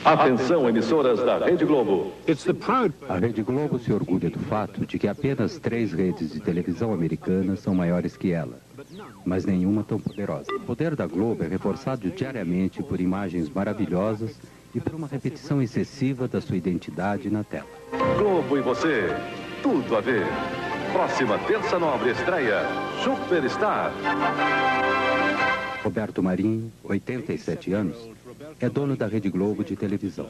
Atenção, emissoras da Rede Globo. A Rede Globo se orgulha do fato de que apenas 3 redes de televisão americanas são maiores que ela, mas nenhuma tão poderosa. O poder da Globo é reforçado diariamente por imagens maravilhosas e por uma repetição excessiva da sua identidade na tela. Globo e você, tudo a ver. Próxima terça nobre estreia, Superstar. Roberto Marinho, 87 anos, é dono da Rede Globo de televisão.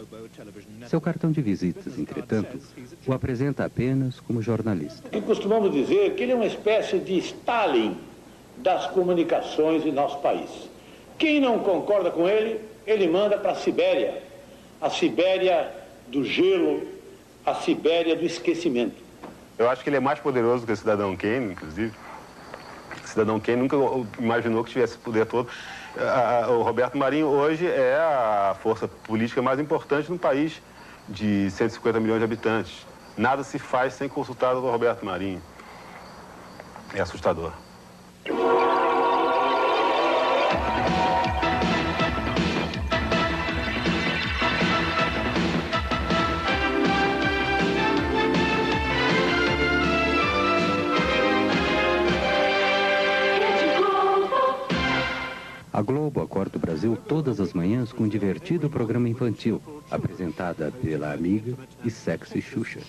Seu cartão de visitas, entretanto, o apresenta apenas como jornalista. E costumamos dizer que ele é uma espécie de Stalin das comunicações em nosso país. Quem não concorda com ele, ele manda para a Sibéria do gelo, a Sibéria do esquecimento. Eu acho que ele é mais poderoso que o Cidadão Kane, inclusive. O Cidadão Kane nunca imaginou que tivesse esse poder todo. O Roberto Marinho hoje é a força política mais importante no país de 150 milhões de habitantes. Nada se faz sem consultar o Roberto Marinho. É assustador. A Globo acorda o Brasil todas as manhãs com um divertido programa infantil, apresentada pela amiga e sexy Xuxa.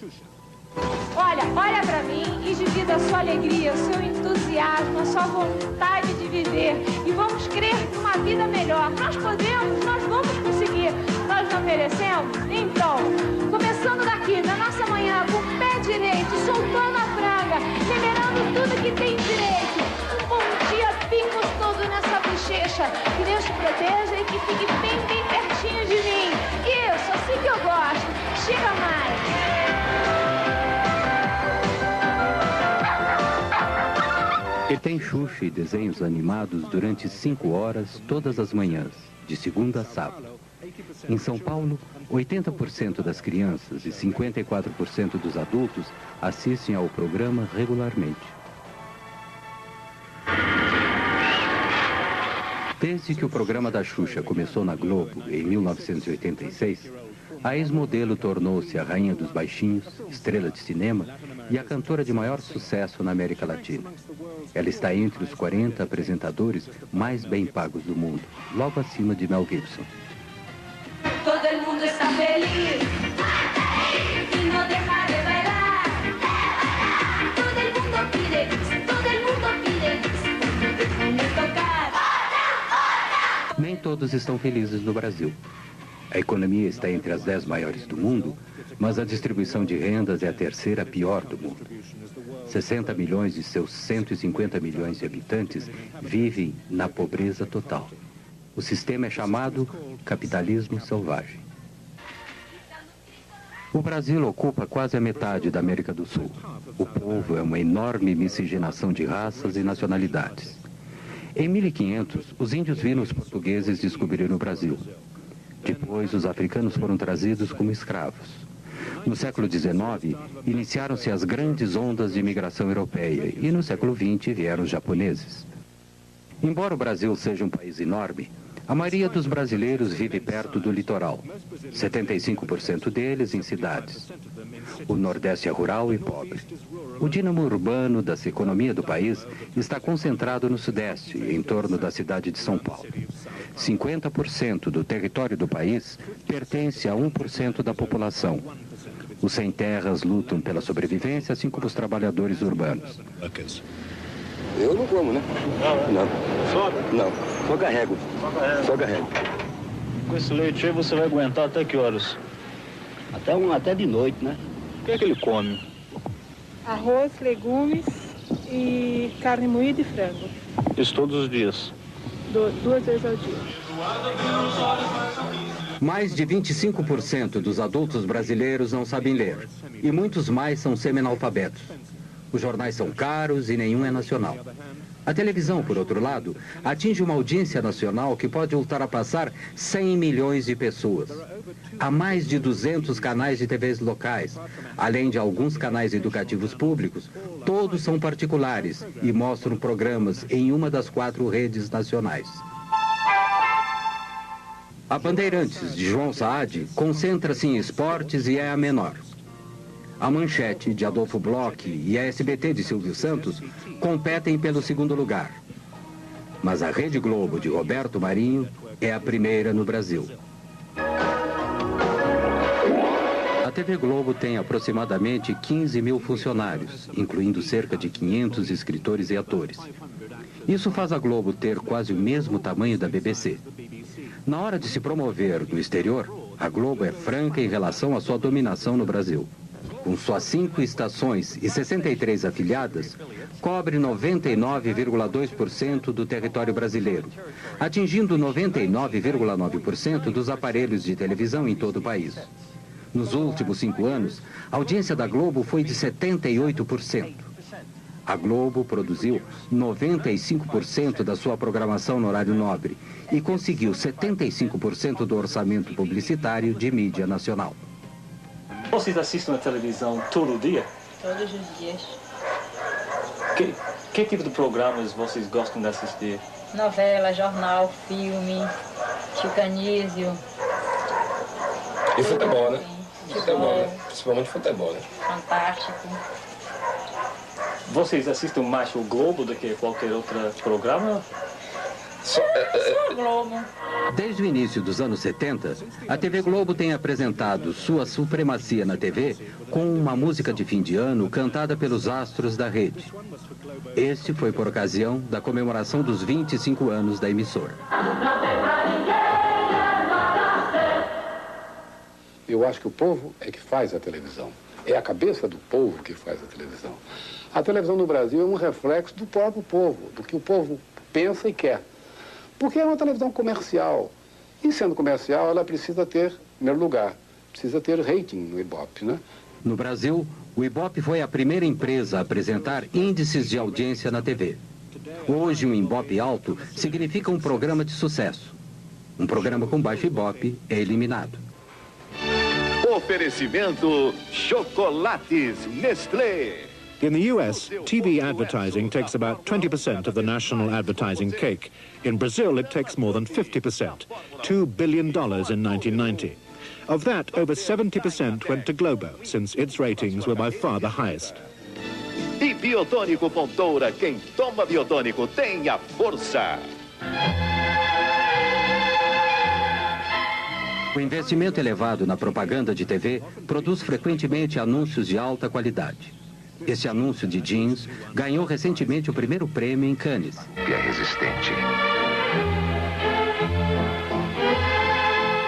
Olha pra mim e divida a sua alegria, o seu entusiasmo, a sua vontade de viver. E vamos crer numa vida melhor. Nós podemos, nós vamos conseguir. Nós não merecemos? Então, começando daqui, na nossa manhã, com o pé direito, soltando a franga, liberando tudo que tem direito. Um bom dia bem gostoso nessa bochecha. Que Deus te proteja e que fique bem, bem pertinho de mim. Isso, assim que eu gosto. Chega mais. E tem Xuxa e desenhos animados durante 5 horas todas as manhãs, de segunda a sábado. Em São Paulo, 80% das crianças e 54% dos adultos assistem ao programa regularmente. Desde que o programa da Xuxa começou na Globo, em 1986, a ex-modelo tornou-se a rainha dos baixinhos, estrela de cinema e a cantora de maior sucesso na América Latina. Ela está entre os 40 apresentadores mais bem pagos do mundo, logo acima de Mel Gibson. Todo mundo está feliz e não deixa de bailar. Todo mundo pide tocar. Nem todos estão felizes no Brasil. A economia está entre as 10 maiores do mundo, mas a distribuição de rendas é a terceira pior do mundo. 60 milhões de seus 150 milhões de habitantes vivem na pobreza total. O sistema é chamado capitalismo selvagem. O Brasil ocupa quase a metade da América do Sul. O povo é uma enorme miscigenação de raças e nacionalidades. Em 1500, os índios viram os portugueses descobrirem o Brasil. Depois, os africanos foram trazidos como escravos. No século XIX, iniciaram-se as grandes ondas de imigração europeia e no século XX vieram os japoneses. Embora o Brasil seja um país enorme, a maioria dos brasileiros vive perto do litoral, 75% deles em cidades. O Nordeste é rural e pobre. O dínamo urbano da economia do país está concentrado no Sudeste, em torno da cidade de São Paulo. 50% do território do país pertence a 1% da população. Os sem-terras lutam pela sobrevivência, assim como os trabalhadores urbanos. Eu não como, né? Não. Só? Não. Só carrego. Só carrego. Com esse leite aí você vai aguentar até que horas? Até de noite, né? O que é que ele come? Arroz, legumes e carne moída e frango. Isso todos os dias? 2 vezes ao dia. Mais de 25% dos adultos brasileiros não sabem ler. E muitos mais são semi-analfabetos. Os jornais são caros e nenhum é nacional. A televisão, por outro lado, atinge uma audiência nacional que pode ultrapassar 100 milhões de pessoas. Há mais de 200 canais de TVs locais, além de alguns canais educativos públicos. Todos são particulares e mostram programas em uma das 4 redes nacionais. A Bandeirantes, de João Saad, concentra-se em esportes e é a menor. A Manchete, de Adolfo Bloch, e a SBT, de Silvio Santos, competem pelo segundo lugar. Mas a Rede Globo, de Roberto Marinho, é a primeira no Brasil. A TV Globo tem aproximadamente 15 mil funcionários, incluindo cerca de 500 escritores e atores. Isso faz a Globo ter quase o mesmo tamanho da BBC. Na hora de se promover no exterior, a Globo é franca em relação à sua dominação no Brasil. Com suas 5 estações e 63 afiliadas, cobre 99,2% do território brasileiro, atingindo 99,9% dos aparelhos de televisão em todo o país. Nos últimos 5 anos, a audiência da Globo foi de 78%. A Globo produziu 95% da sua programação no horário nobre e conseguiu 75% do orçamento publicitário de mídia nacional. Vocês assistem a televisão todo dia? Todos os dias. Que tipo de programas vocês gostam de assistir? Novela, jornal, filme, Chico Anísio. E futebol, né? Futebol, né? Principalmente futebol, né? Fantástico. Vocês assistem mais o Globo do que qualquer outro programa? Só Globo. Desde o início dos anos 70, a TV Globo tem apresentado sua supremacia na TV com uma música de fim de ano cantada pelos astros da rede. Este foi por ocasião da comemoração dos 25 anos da emissora. Eu acho que o povo é que faz a televisão. É a cabeça do povo que faz a televisão. A televisão no Brasil é um reflexo do próprio povo, do que o povo pensa e quer. Porque é uma televisão comercial. E sendo comercial, ela precisa ter, em primeiro lugar, precisa ter rating no Ibope, né? No Brasil, o Ibope foi a primeira empresa a apresentar índices de audiência na TV. Hoje, um Ibope alto significa um programa de sucesso. Um programa com baixo Ibope é eliminado. Oferecimento Chocolates Nestlé. In the US, TV advertising takes about 20% of the national advertising cake. In Brazil, it takes more than 50%, $2 billion in 1990. Of that, over 70% went to Globo, since its ratings were by far the highest. E Biotônico Fontoura, quem toma Biotônico tem a força. O investimento elevado na propaganda de TV produz frequentemente anúncios de alta qualidade. Este anúncio de jeans ganhou recentemente o primeiro prêmio em Cannes. É resistente.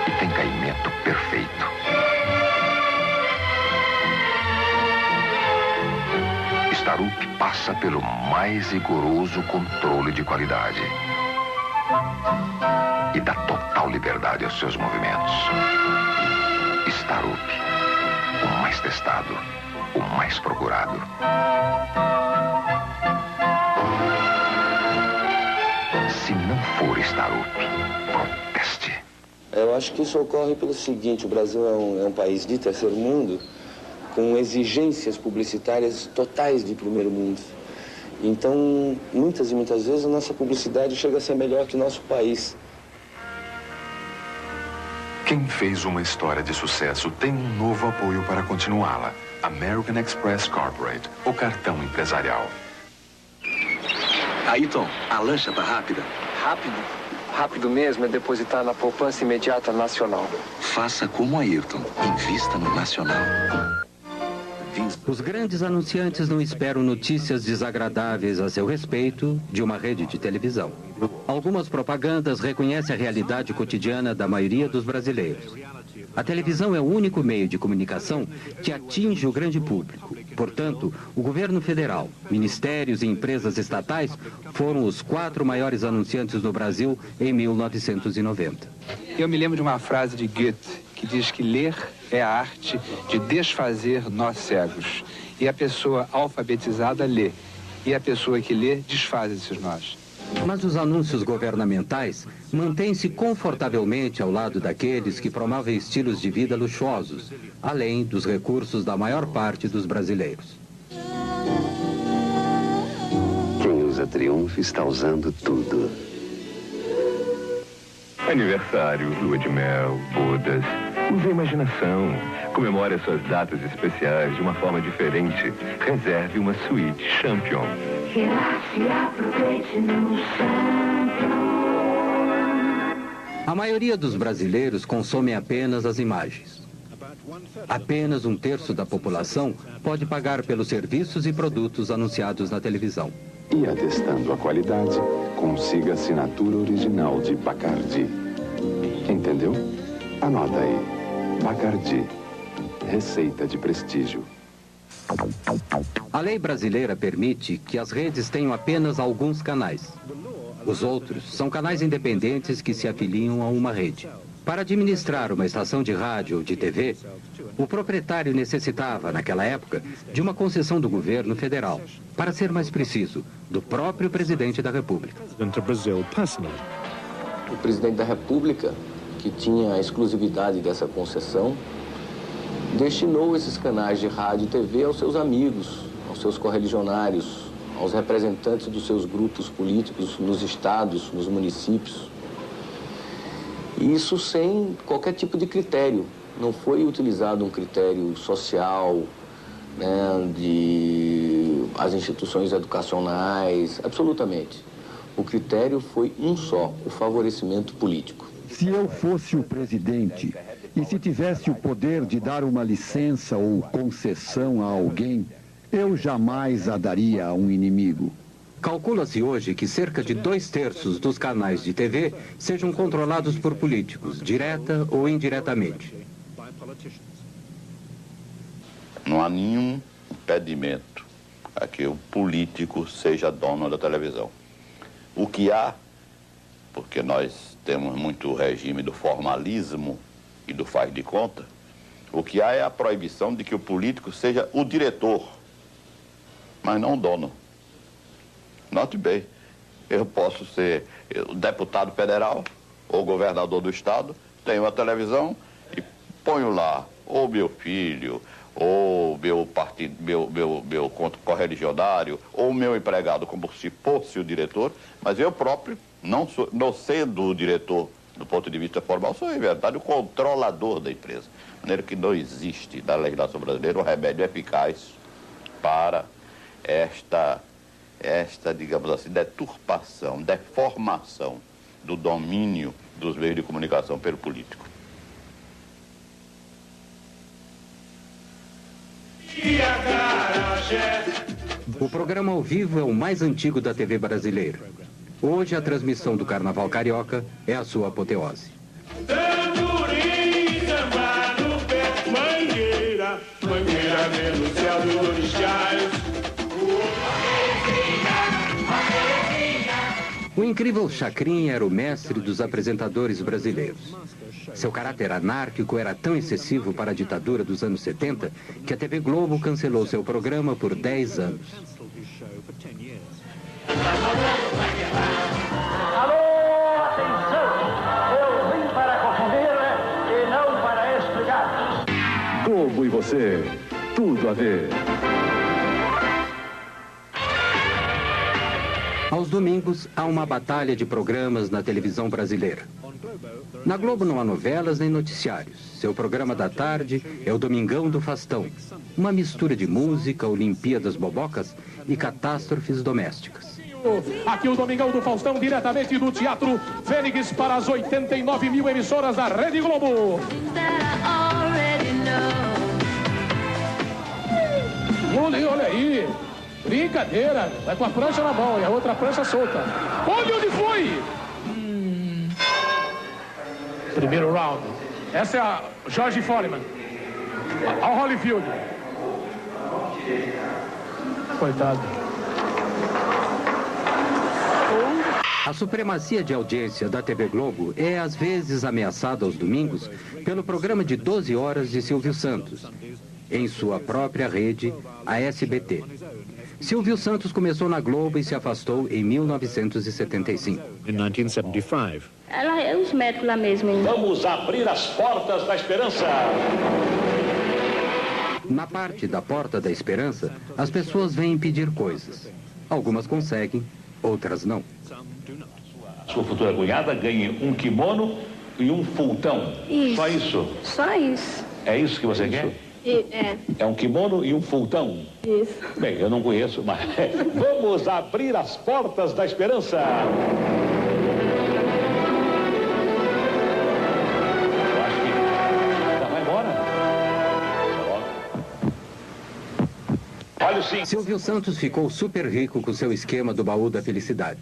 E tem caimento perfeito. Starup passa pelo mais rigoroso controle de qualidade. E dá total liberdade aos seus movimentos. Starup, o mais testado. O mais procurado. Se não for Starup, proteste. Eu acho que isso ocorre pelo seguinte: o Brasil é um país de terceiro mundo com exigências publicitárias totais de primeiro mundo. Então, muitas e muitas vezes a nossa publicidade chega a ser melhor que o nosso país. Quem fez uma história de sucesso tem um novo apoio para continuá-la. American Express Corporate, o cartão empresarial. Ayrton, a lancha tá rápida? Rápido? Rápido mesmo é depositar na poupança imediata nacional. Faça como Ayrton, invista no nacional. Os grandes anunciantes não esperam notícias desagradáveis a seu respeito de uma rede de televisão. Algumas propagandas reconhecem a realidade cotidiana da maioria dos brasileiros. A televisão é o único meio de comunicação que atinge o grande público. Portanto, o governo federal, ministérios e empresas estatais foram os 4 maiores anunciantes no Brasil em 1990. Eu me lembro de uma frase de Goethe que diz que ler é a arte de desfazer nós cegos. E a pessoa alfabetizada lê. E a pessoa que lê desfaz esses nós. Mas os anúncios governamentais mantêm-se confortavelmente ao lado daqueles que promovem estilos de vida luxuosos, além dos recursos da maior parte dos brasileiros. Quem usa Triunfo está usando tudo. Aniversário, lua de mel, bodas. Use a imaginação. Comemore as suas datas especiais de uma forma diferente. Reserve uma suíte Champion. Relaxe e aproveite no Champion. A maioria dos brasileiros consomem apenas as imagens. Apenas 1/3 da população pode pagar pelos serviços e produtos anunciados na televisão. E atestando a qualidade, consiga a assinatura original de Bacardi. Entendeu? Anota aí. Bacardi. Receita de prestígio. A lei brasileira permite que as redes tenham apenas alguns canais. Os outros são canais independentes que se afiliam a uma rede. Para administrar uma estação de rádio ou de TV, o proprietário necessitava, naquela época, de uma concessão do governo federal. Para ser mais preciso, do próprio presidente da República. O presidente da República, que tinha a exclusividade dessa concessão, destinou esses canais de rádio e TV aos seus amigos, aos seus correligionários, aos representantes dos seus grupos políticos nos estados, nos municípios. E isso sem qualquer tipo de critério. Não foi utilizado um critério social, né, de as instituições educacionais, absolutamente. O critério foi um só, o favorecimento político. Se eu fosse o presidente e se tivesse o poder de dar uma licença ou concessão a alguém, eu jamais a daria a um inimigo. Calcula-se hoje que cerca de 2/3 dos canais de TV sejam controlados por políticos, direta ou indiretamente. Não há nenhum impedimento a que o político seja dono da televisão. O que há, porque nós temos muito o regime do formalismo e do faz de conta, o que há é a proibição de que o político seja o diretor, mas não o dono. Note bem, eu posso ser deputado federal ou governador do estado, tenho uma televisão e ponho lá ou meu filho, ou meu partido, meu correligionário, ou meu empregado como se fosse o diretor, mas eu próprio, não sendo o diretor do ponto de vista formal, sou, em verdade, o controlador da empresa. De maneira que não existe na legislação brasileira um remédio eficaz para esta, digamos assim, deturpação, deformação do domínio dos meios de comunicação pelo político. O programa ao vivo é o mais antigo da TV brasileira. Hoje, a transmissão do Carnaval Carioca é a sua apoteose. O incrível Chacrinha era o mestre dos apresentadores brasileiros. Seu caráter anárquico era tão excessivo para a ditadura dos anos 70 que a TV Globo cancelou seu programa por 10 anos. Alô, atenção! Eu vim para confundir e não para explicar. Globo e você, tudo a ver. Aos domingos, há uma batalha de programas na televisão brasileira. Na Globo não há novelas nem noticiários. Seu programa da tarde é o Domingão do Faustão. Uma mistura de música, Olimpíadas Bobocas e catástrofes domésticas. Aqui o Domingão do Faustão, diretamente do Teatro Fênix para as 89 mil emissoras da Rede Globo. Olha aí. Brincadeira. Vai com a prancha na mão e a outra prancha solta. Olha onde foi. Primeiro round. Essa é a George Foreman. Ao Holyfield. Coitado. A supremacia de audiência da TV Globo é às vezes ameaçada aos domingos pelo programa de 12 horas de Silvio Santos, em sua própria rede, a SBT. Silvio Santos começou na Globo e se afastou em 1975. In 1975. Ela é os médicos lá mesmo. Hein? Vamos abrir as portas da esperança. Na parte da Porta da Esperança, as pessoas vêm pedir coisas. Algumas conseguem, outras não. sua futura cunhada ganhe um kimono e um fultão. Isso. Só isso? Só isso. É isso que você quer? É um kimono e um fultão? Isso. Bem, eu não conheço, mas vamos abrir as portas da esperança. Eu acho que já vai embora. Olha sim. Silvio Santos ficou super rico com seu esquema do baú da felicidade.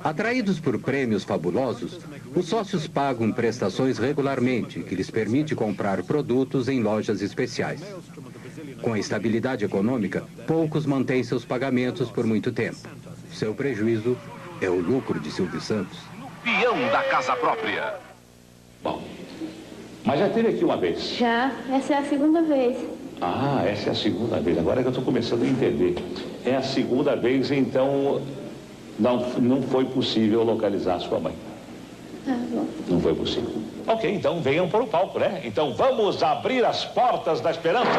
Atraídos por prêmios fabulosos, os sócios pagam prestações regularmente, que lhes permite comprar produtos em lojas especiais. Com a estabilidade econômica, poucos mantêm seus pagamentos por muito tempo. Seu prejuízo é o lucro de Silvio Santos. Peão da casa própria. Bom, mas já teve aqui uma vez. Já, essa é a segunda vez. Ah, essa é a segunda vez. Agora é que eu estou começando a entender. É a segunda vez, então não foi possível localizar sua mãe. Tá bom. Não foi possível. Ok, então venham para o palco, né? Então vamos abrir as portas da esperança.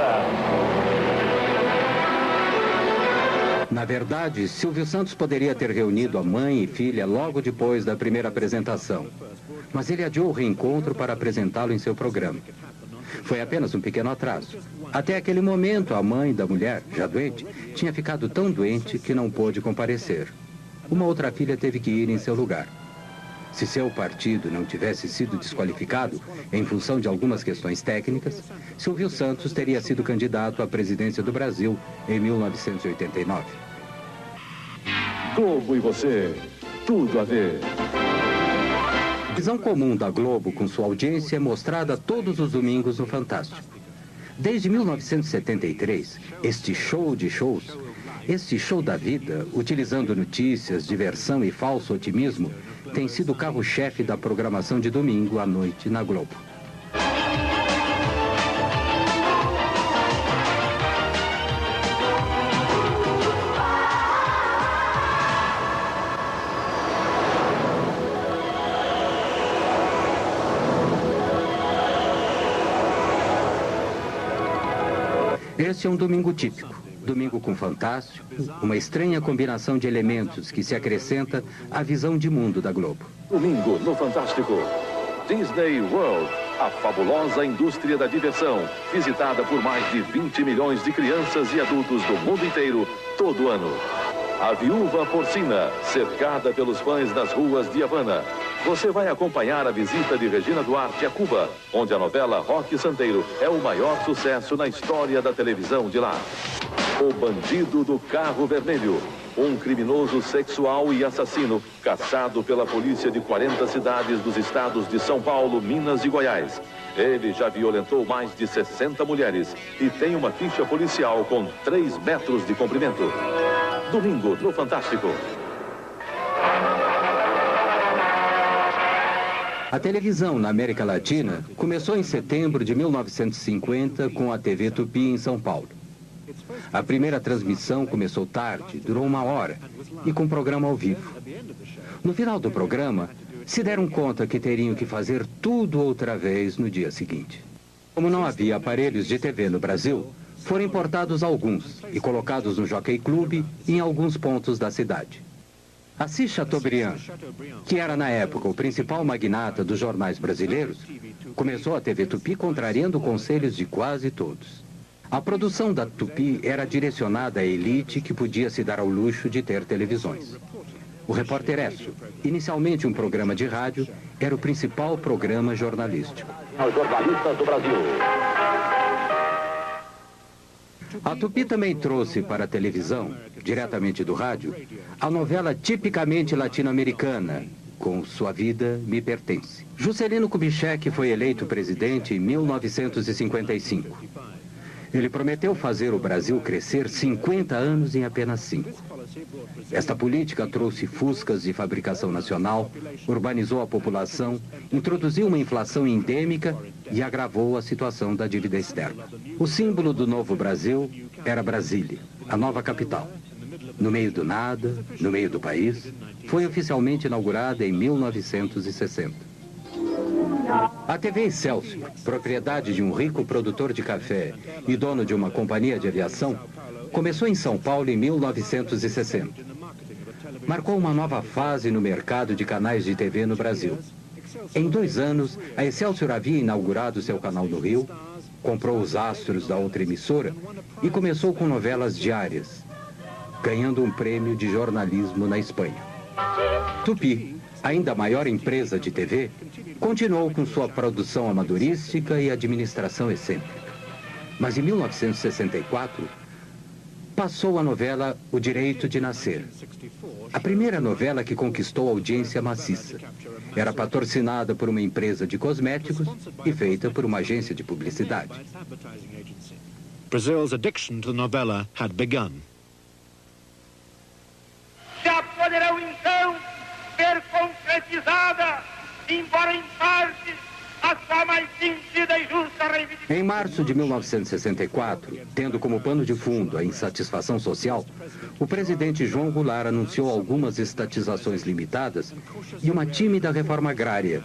Na verdade, Silvio Santos poderia ter reunido a mãe e filha logo depois da primeira apresentação. Mas ele adiou o reencontro para apresentá-lo em seu programa. Foi apenas um pequeno atraso. Até aquele momento, a mãe da mulher, já doente, tinha ficado tão doente que não pôde comparecer. Uma outra filha teve que ir em seu lugar. Se seu partido não tivesse sido desqualificado em função de algumas questões técnicas, Silvio Santos teria sido candidato à presidência do Brasil em 1989. Globo e você, tudo a ver. A visão comum da Globo com sua audiência é mostrada todos os domingos no Fantástico. Desde 1973, este show de shows, este show da vida, utilizando notícias, diversão e falso otimismo, tem sido o carro-chefe da programação de domingo à noite na Globo. Este é um domingo típico. Domingo com Fantástico, uma estranha combinação de elementos que se acrescenta à visão de mundo da Globo. Domingo no Fantástico. Disney World, a fabulosa indústria da diversão, visitada por mais de 20 milhões de crianças e adultos do mundo inteiro todo ano. A Viúva Porcina, cercada pelos fãs nas ruas de Havana. Você vai acompanhar a visita de Regina Duarte a Cuba, onde a novela Roque Santeiro é o maior sucesso na história da televisão de lá. O Bandido do Carro Vermelho, um criminoso sexual e assassino caçado pela polícia de 40 cidades dos estados de São Paulo, Minas e Goiás. Ele já violentou mais de 60 mulheres e tem uma ficha policial com 3 metros de comprimento. Domingo no Fantástico. A televisão na América Latina começou em setembro de 1950 com a TV Tupi em São Paulo. A primeira transmissão começou tarde, durou 1 hora, e com programa ao vivo. No final do programa, se deram conta que teriam que fazer tudo outra vez no dia seguinte. Como não havia aparelhos de TV no Brasil, foram importados alguns e colocados no Jockey Club em alguns pontos da cidade. Assis Chateaubriand, que era na época o principal magnata dos jornais brasileiros, começou a TV Tupi contrariando conselhos de quase todos. A produção da Tupi era direcionada à elite que podia se dar ao luxo de ter televisões. O Repórter Esso, inicialmente um programa de rádio, era o principal programa jornalístico. Os jornalistas do Brasil. A Tupi também trouxe para a televisão, diretamente do rádio, a novela tipicamente latino-americana, Com Sua Vida Me Pertence. Juscelino Kubitschek foi eleito presidente em 1955. Ele prometeu fazer o Brasil crescer 50 anos em apenas 5. Esta política trouxe fuscas de fabricação nacional, urbanizou a população, introduziu uma inflação endêmica e agravou a situação da dívida externa. O símbolo do novo Brasil era Brasília, a nova capital. No meio do nada, no meio do país, foi oficialmente inaugurada em 1960. A TV Excelsior, propriedade de um rico produtor de café e dono de uma companhia de aviação, começou em São Paulo em 1960. marcou uma nova fase no mercado de canais de TV no Brasil. Em 2 anos, a Excelsior havia inaugurado seu canal no Rio, comprou os astros da outra emissora e começou com novelas diárias, ganhando um prêmio de jornalismo na Espanha. Tupi, ainda maior empresa de TV, continuou com sua produção amadorística e administração excêntrica. Mas em 1964, passou a novela O Direito de Nascer. A primeira novela que conquistou audiência maciça. Era patrocinada por uma empresa de cosméticos e feita por uma agência de publicidade. Brazil's addiction to the novela had begun. Já poderão então ser concretizada, embora em parte, a sua mais sentida e justa reivindicação. Em março de 1964, tendo como pano de fundo a insatisfação social, o presidente João Goulart anunciou algumas estatizações limitadas e uma tímida reforma agrária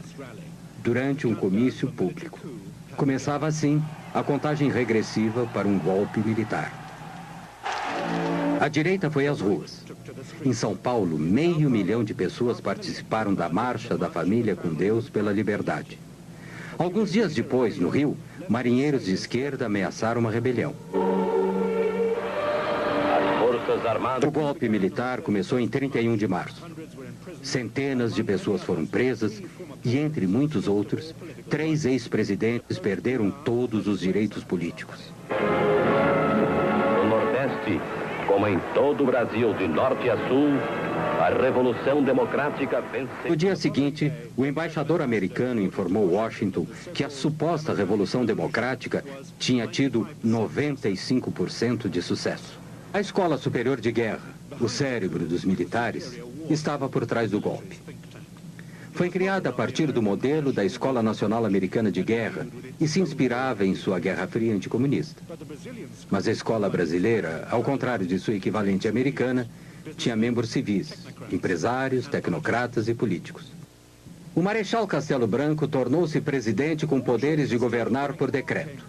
durante um comício público. Começava assim a contagem regressiva para um golpe militar. A direita foi às ruas. Em São Paulo, 500 mil de pessoas participaram da Marcha da Família com Deus pela Liberdade. Alguns dias depois, no Rio, marinheiros de esquerda ameaçaram uma rebelião. O golpe militar começou em 31 de março. Centenas de pessoas foram presas e, entre muitos outros, 3 ex-presidentes perderam todos os direitos políticos. No Nordeste, como em todo o Brasil, de norte a sul, a Revolução Democrática venceu. No dia seguinte, o embaixador americano informou Washington que a suposta Revolução Democrática tinha tido 95% de sucesso. A Escola Superior de Guerra, o cérebro dos militares, estava por trás do golpe. Foi criada a partir do modelo da Escola Nacional Americana de Guerra e se inspirava em sua Guerra Fria anticomunista. Mas a escola brasileira, ao contrário de sua equivalente americana, tinha membros civis, empresários, tecnocratas e políticos. O Marechal Castelo Branco tornou-se presidente com poderes de governar por decreto.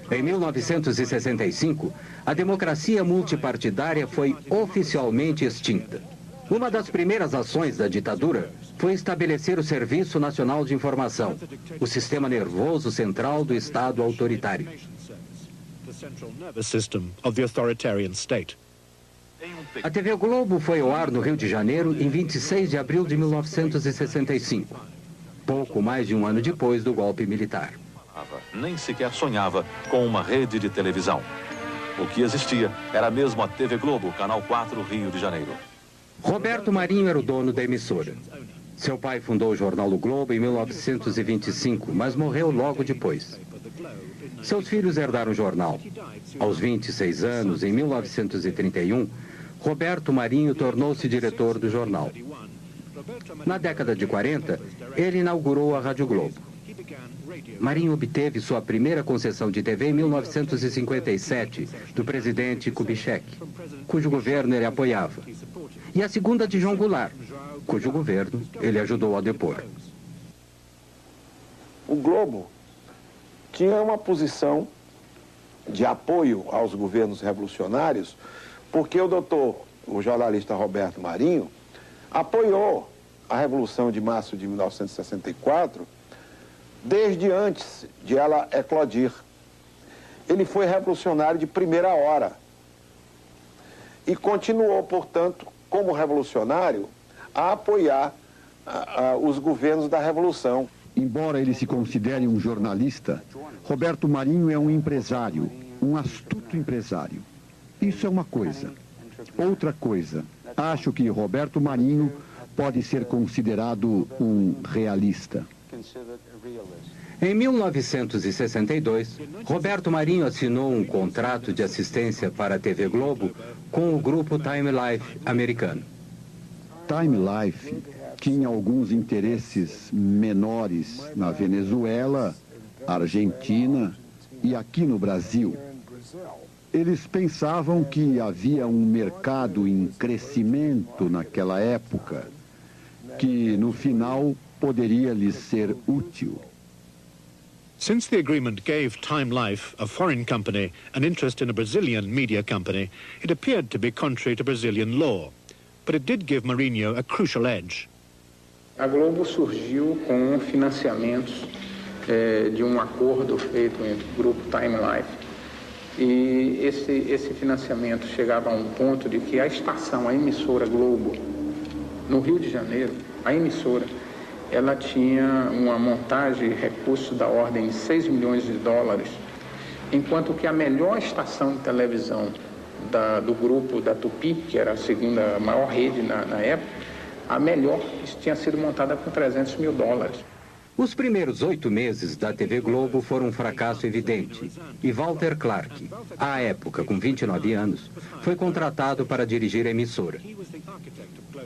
Em 1965, a democracia multipartidária foi oficialmente extinta. Uma das primeiras ações da ditadura foi estabelecer o Serviço Nacional de Informação, o sistema nervoso central do Estado autoritário. A TV Globo foi ao ar no Rio de Janeiro em 26 de abril de 1965, pouco mais de um ano depois do golpe militar. Nem sequer sonhava com uma rede de televisão. O que existia era mesmo a TV Globo, Canal 4, Rio de Janeiro. Roberto Marinho era o dono da emissora. Seu pai fundou o jornal O Globo em 1925, mas morreu logo depois. Seus filhos herdaram o jornal. Aos 26 anos, em 1931, Roberto Marinho tornou-se diretor do jornal. Na década de 40, ele inaugurou a Rádio Globo. Marinho obteve sua primeira concessão de TV em 1957, do presidente Kubitschek, cujo governo ele apoiava, e a segunda de João Goulart, cujo governo ele ajudou a depor. O Globo tinha uma posição de apoio aos governos revolucionários, porque o jornalista Roberto Marinho, apoiou a Revolução de Março de 1964 desde antes de ela eclodir. Ele foi revolucionário de primeira hora e continuou, portanto, como revolucionário, a apoiar os governos da Revolução. Embora ele se considere um jornalista, Roberto Marinho é um empresário, um astuto empresário. Isso é uma coisa. Outra coisa, acho que Roberto Marinho pode ser considerado um realista. Em 1962, Roberto Marinho assinou um contrato de assistência para a TV Globo com o grupo Time Life americano. Time Life tinha alguns interesses menores na Venezuela, Argentina e aqui no Brasil. Eles pensavam que havia um mercado em crescimento naquela época, que no final poderia lhes ser útil. Since the agreement gave Time Life, a foreign company, an interest in a Brazilian media company, it appeared to be contrary to Brazilian law. but it did give Marinho a crucial edge. A Globo surgiu com financiamentos de um acordo feito entre o grupo Time Life. E esse financiamento chegava a um ponto de que a estação, a emissora Globo, no Rio de Janeiro, a emissora, ela tinha uma montagem e recursos da ordem de 6 milhões de dólares, enquanto que a melhor estação de televisão do grupo da Tupi, que era a segunda maior rede na época, a melhor tinha sido montada com 300 mil dólares. Os primeiros 8 meses da TV Globo foram um fracasso evidente. E Walter Clark, à época com 29 anos, foi contratado para dirigir a emissora.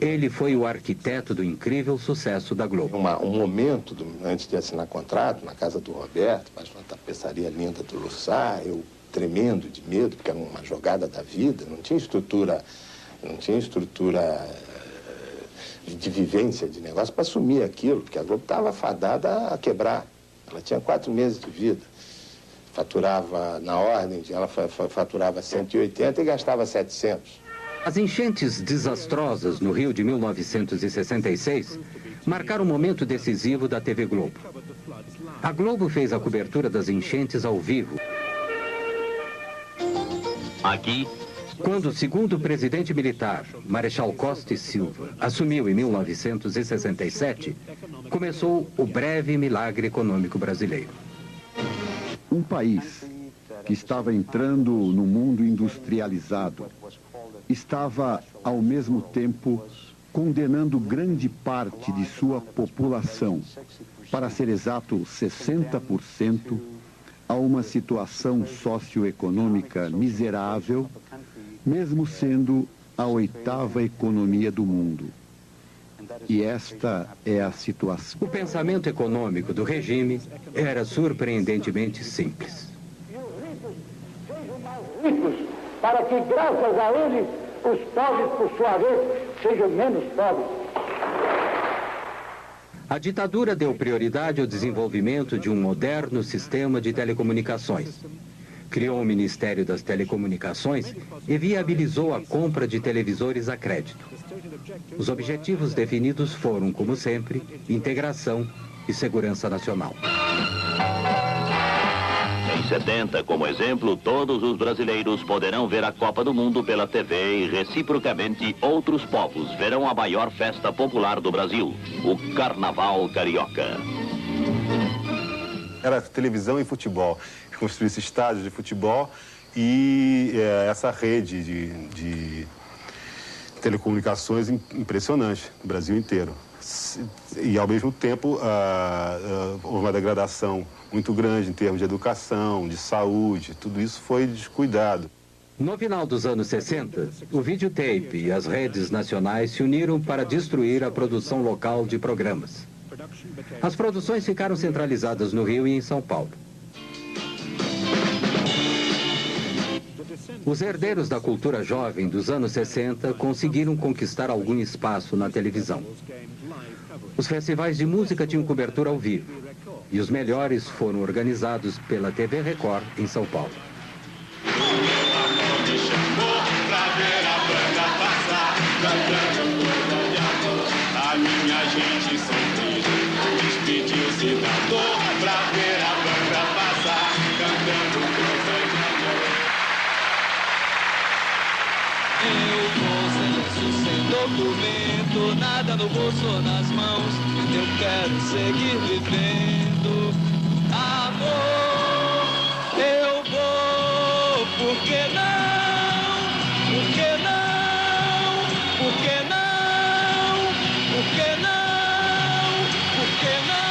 Ele foi o arquiteto do incrível sucesso da Globo. Um momento, antes de assinar contrato, na casa do Roberto, mas uma tapeçaria linda do Lussá, eu tremendo de medo, porque era uma jogada da vida, não tinha estrutura de vivência de negócio para assumir aquilo, porque a Globo estava fadada a quebrar. Ela tinha 4 meses de vida. Faturava, na ordem, ela faturava 180 e gastava 700. As enchentes desastrosas no Rio de 1966 marcaram um momento decisivo da TV Globo. A Globo fez a cobertura das enchentes ao vivo. Aqui, quando o segundo presidente militar, Marechal Costa e Silva, assumiu em 1967, começou o breve milagre econômico brasileiro. Um país que estava entrando no mundo industrializado estava, ao mesmo tempo, condenando grande parte de sua população, para ser exato 60%, a uma situação socioeconômica miserável, mesmo sendo a 8ª economia do mundo. E esta é a situação. O pensamento econômico do regime era surpreendentemente simples. Ricos, para que, graças a eles, os pobres, por sua vez, sejam menos pobres. A ditadura deu prioridade ao desenvolvimento de um moderno sistema de telecomunicações. Criou o Ministério das Telecomunicações e viabilizou a compra de televisores a crédito. Os objetivos definidos foram, como sempre, integração e segurança nacional. Em 70, como exemplo, todos os brasileiros poderão ver a Copa do Mundo pela TV e, reciprocamente, outros povos verão a maior festa popular do Brasil, o Carnaval Carioca. Era televisão e futebol. Construir esse estádio de futebol e essa rede de telecomunicações impressionante no Brasil inteiro. E, ao mesmo tempo, houve uma degradação muito grande em termos de educação, de saúde, tudo isso foi descuidado. No final dos anos 60, o videotape e as redes nacionais se uniram para destruir a produção local de programas. As produções ficaram centralizadas no Rio e em São Paulo. Os herdeiros da cultura jovem dos anos 60 conseguiram conquistar algum espaço na televisão. Os festivais de música tinham cobertura ao vivo, e os melhores foram organizados pela TV Record em São Paulo. A minha gente sorriu, despediu-se da dor pra ver a banda passar, cantando coisas de amor. Eu vou sem documento, nada no bolso ou nas mãos. Eu quero seguir vivendo. Amor, eu vou, por que não? Por que não? Por que não? Por que não? Por que não?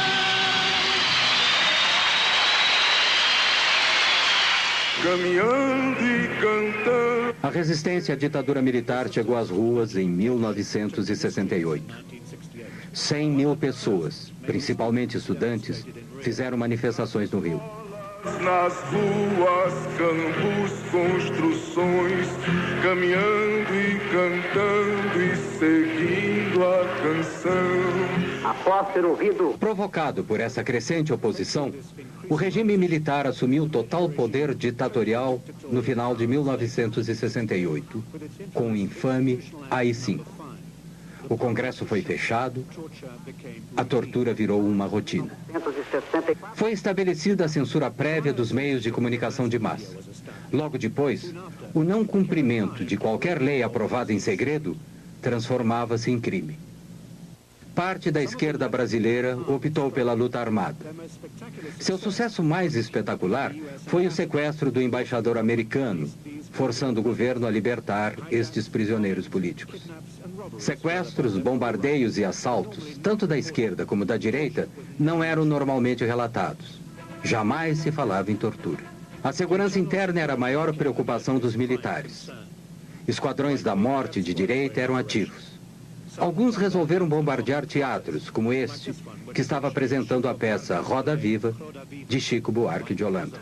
Caminhando e cantando. A resistência à ditadura militar chegou às ruas em 1968. 100 mil pessoas, principalmente estudantes, fizeram manifestações no Rio. Nas ruas, campos, construções, caminhando e cantando e seguindo a canção. Após ter ouvido. Provocado por essa crescente oposição, o regime militar assumiu total poder ditatorial no final de 1968, com o infame AI-5. O Congresso foi fechado, a tortura virou uma rotina. Foi estabelecida a censura prévia dos meios de comunicação de massa. Logo depois, o não cumprimento de qualquer lei aprovada em segredo transformava-se em crime. Parte da esquerda brasileira optou pela luta armada. Seu sucesso mais espetacular foi o sequestro do embaixador americano, forçando o governo a libertar estes prisioneiros políticos. Sequestros, bombardeios e assaltos, tanto da esquerda como da direita, não eram normalmente relatados. Jamais se falava em tortura. A segurança interna era a maior preocupação dos militares. Esquadrões da morte de direita eram ativos. Alguns resolveram bombardear teatros, como este, que estava apresentando a peça Roda Viva, de Chico Buarque de Holanda.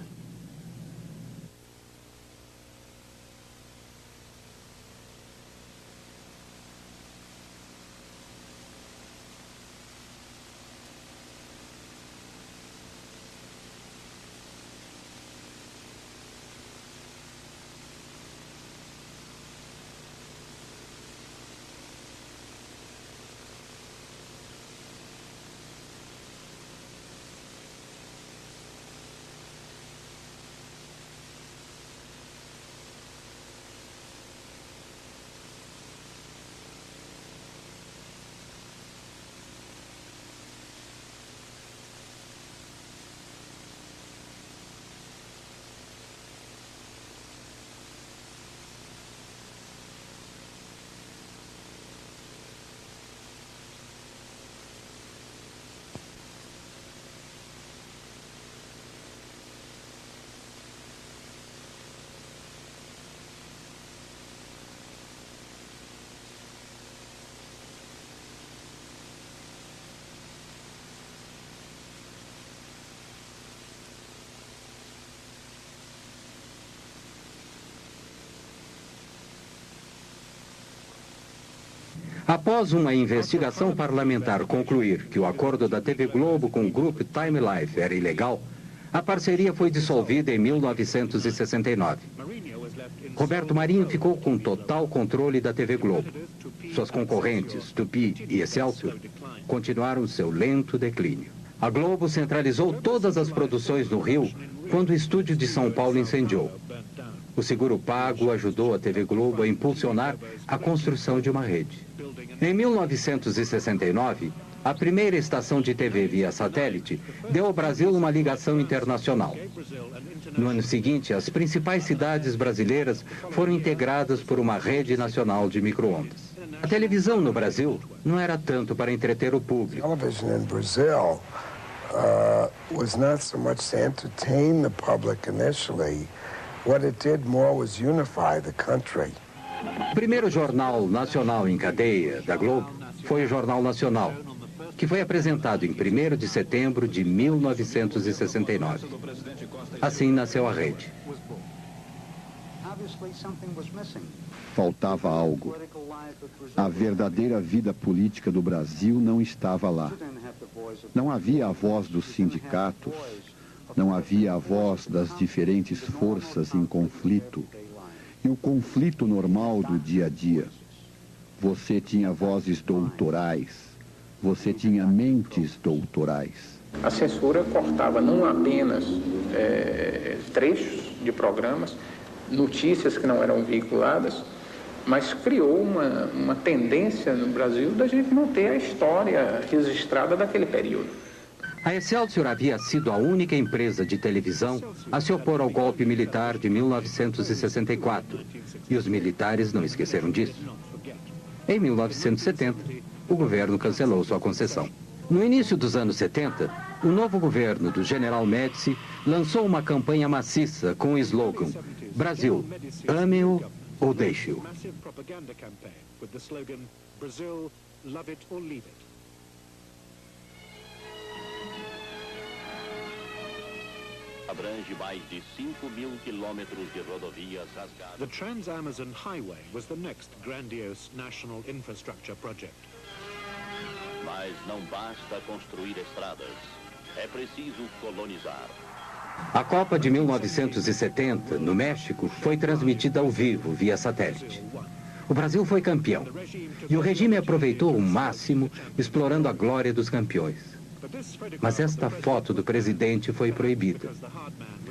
Após uma investigação parlamentar concluir que o acordo da TV Globo com o grupo Time Life era ilegal, a parceria foi dissolvida em 1969. Roberto Marinho ficou com total controle da TV Globo. Suas concorrentes, Tupi e Excelsior, continuaram seu lento declínio. A Globo centralizou todas as produções no Rio quando o estúdio de São Paulo incendiou. O seguro pago ajudou a TV Globo a impulsionar a construção de uma rede. Em 1969, a primeira estação de TV via satélite deu ao Brasil uma ligação internacional. No ano seguinte, as principais cidades brasileiras foram integradas por uma rede nacional de micro-ondas. A televisão no Brasil não era tanto para entreter o público. Television in Brazil was not so much to entertain the public initially. What it did more was unify the country. O primeiro jornal nacional em cadeia da Globo foi o Jornal Nacional, que foi apresentado em 1º de setembro de 1969. Assim nasceu a rede. Faltava algo. A verdadeira vida política do Brasil não estava lá. Não havia a voz dos sindicatos, não havia a voz das diferentes forças em conflito. E o conflito normal do dia a dia. Você tinha vozes doutorais, você tinha mentes doutorais. A censura cortava não apenas trechos de programas, notícias que não eram veiculadas, mas criou uma tendência no Brasil da gente não ter a história registrada daquele período. A Excelsior havia sido a única empresa de televisão a se opor ao golpe militar de 1964, e os militares não esqueceram disso. Em 1970, o governo cancelou sua concessão. No início dos anos 70, o novo governo do General Médici lançou uma campanha maciça com o slogan Brasil, ame-o ou deixe-o. Abrange mais de 5.000 quilômetros de rodovias rasgadas. The Trans-Amazon Highway was the next grandiose national infrastructure project. Mas não basta construir estradas, é preciso colonizar. A Copa de 1970, no México, foi transmitida ao vivo, via satélite. O Brasil foi campeão. E o regime aproveitou o máximo, explorando a glória dos campeões. Mas esta foto do presidente foi proibida.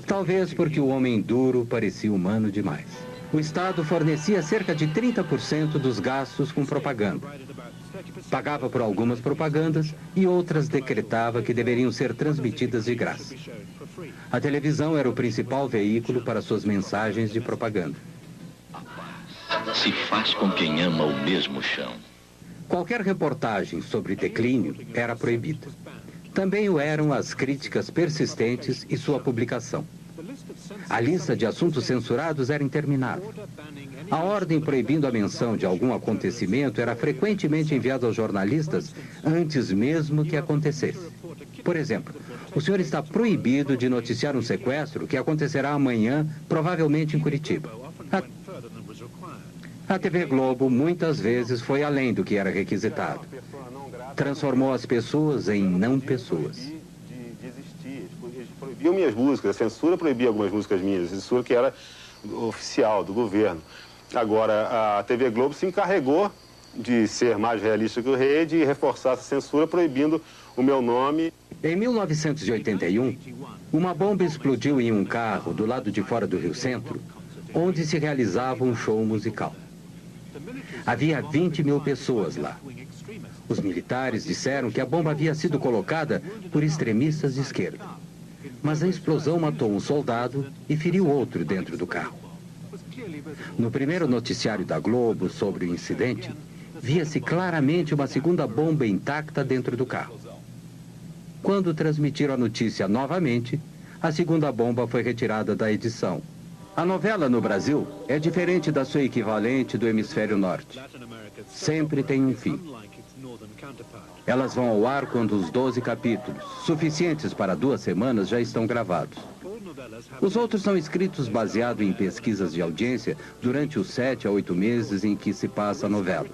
Talvez porque o homem duro parecia humano demais. O Estado fornecia cerca de 30% dos gastos com propaganda. Pagava por algumas propagandas e outras decretava que deveriam ser transmitidas de graça. A televisão era o principal veículo para suas mensagens de propaganda. Se faz com quem ama o mesmo chão. Qualquer reportagem sobre declínio era proibida. Também o eram as críticas persistentes e sua publicação. A lista de assuntos censurados era interminável. A ordem proibindo a menção de algum acontecimento era frequentemente enviada aos jornalistas antes mesmo que acontecesse. Por exemplo, o senhor está proibido de noticiar um sequestro que acontecerá amanhã, provavelmente em Curitiba. A TV Globo muitas vezes foi além do que era requisitado. Transformou as pessoas em não pessoas. Proibiam minhas músicas, a censura proibia algumas músicas minhas, a censura que era oficial, do governo. Agora, a TV Globo se encarregou de ser mais realista que o rei, de reforçar essa censura, proibindo o meu nome. Em 1981, uma bomba explodiu em um carro do lado de fora do Rio Centro, onde se realizava um show musical. Havia 20 mil pessoas lá. Os militares disseram que a bomba havia sido colocada por extremistas de esquerda. Mas a explosão matou um soldado e feriu outro dentro do carro. No primeiro noticiário da Globo sobre o incidente, via-se claramente uma segunda bomba intacta dentro do carro. Quando transmitiram a notícia novamente, a segunda bomba foi retirada da edição. A novela no Brasil é diferente da sua equivalente do hemisfério norte. Sempre tem um fim. Elas vão ao ar quando os 12 capítulos, suficientes para 2 semanas, já estão gravados. Os outros são escritos baseado em pesquisas de audiência durante os 7 a 8 meses em que se passa a novela.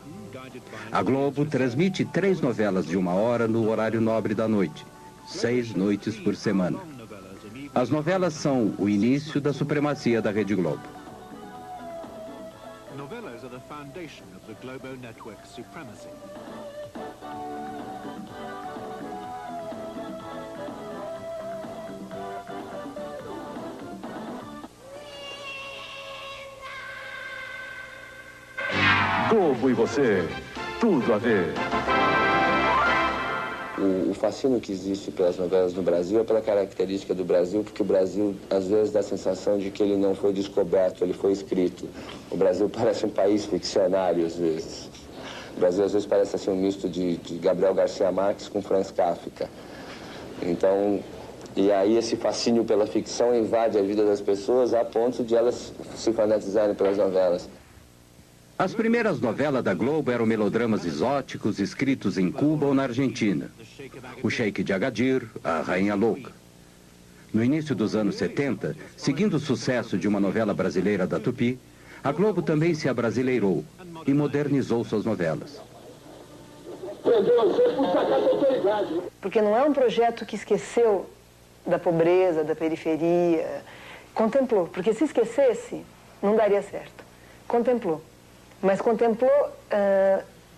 A Globo transmite 3 novelas de 1 hora no horário nobre da noite, 6 noites por semana. As novelas são o início da supremacia da Rede Globo. Novelas are the foundation of the Globo network's supremacy. Globo e você, tudo a ver. O fascínio que existe pelas novelas no Brasil é pela característica do Brasil, porque o Brasil, às vezes, dá a sensação de que ele não foi descoberto, ele foi escrito. O Brasil parece um país ficcionário, às vezes. O Brasil, às vezes, parece assim, um misto de Gabriel Garcia Marques com Franz Kafka. Então, e aí esse fascínio pela ficção invade a vida das pessoas a ponto de elas se fanatizarem pelas novelas. As primeiras novelas da Globo eram melodramas exóticos escritos em Cuba ou na Argentina. O Sheik de Agadir, a Rainha Louca. No início dos anos 70, seguindo o sucesso de uma novela brasileira da Tupi, a Globo também se abrasileirou e modernizou suas novelas. Porque não é um projeto que esqueceu da pobreza, da periferia. Contemplou, porque se esquecesse, não daria certo. Contemplou. Mas contemplou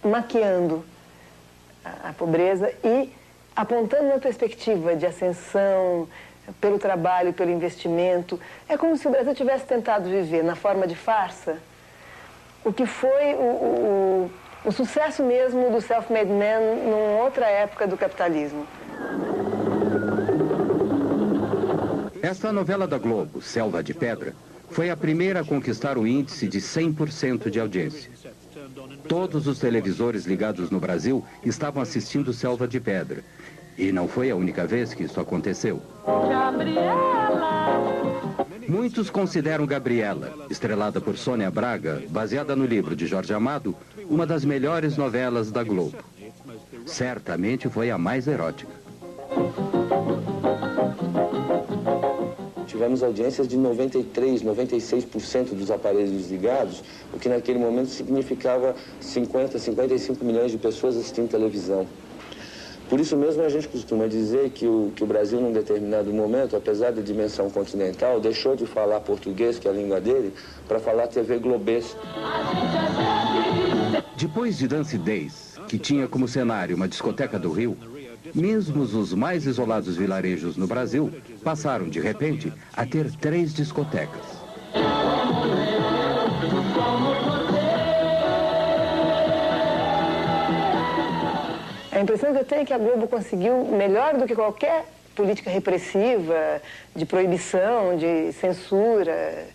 maquiando a pobreza e apontando uma perspectiva de ascensão pelo trabalho, pelo investimento. É como se o Brasil tivesse tentado viver na forma de farsa o que foi o sucesso mesmo do self-made man numa outra época do capitalismo. Esta novela da Globo, Selva de Pedra, foi a primeira a conquistar o índice de 100% de audiência. Todos os televisores ligados no Brasil estavam assistindo Selva de Pedra. E não foi a única vez que isso aconteceu. Muitos consideram Gabriela, estrelada por Sônia Braga, baseada no livro de Jorge Amado, uma das melhores novelas da Globo. Certamente foi a mais erótica. Tivemos audiências de 93%, 96% dos aparelhos desligados, o que naquele momento significava 50, 55 milhões de pessoas assistindo televisão. Por isso mesmo a gente costuma dizer que o Brasil, num determinado momento, apesar da dimensão continental, deixou de falar português, que é a língua dele, para falar TV globês. Depois de Dance Days, que tinha como cenário uma discoteca do Rio, mesmo os mais isolados vilarejos no Brasil passaram, de repente, a ter 3 discotecas. A impressão que eu tenho é que a Globo conseguiu, melhor do que qualquer política repressiva, de proibição, de censura,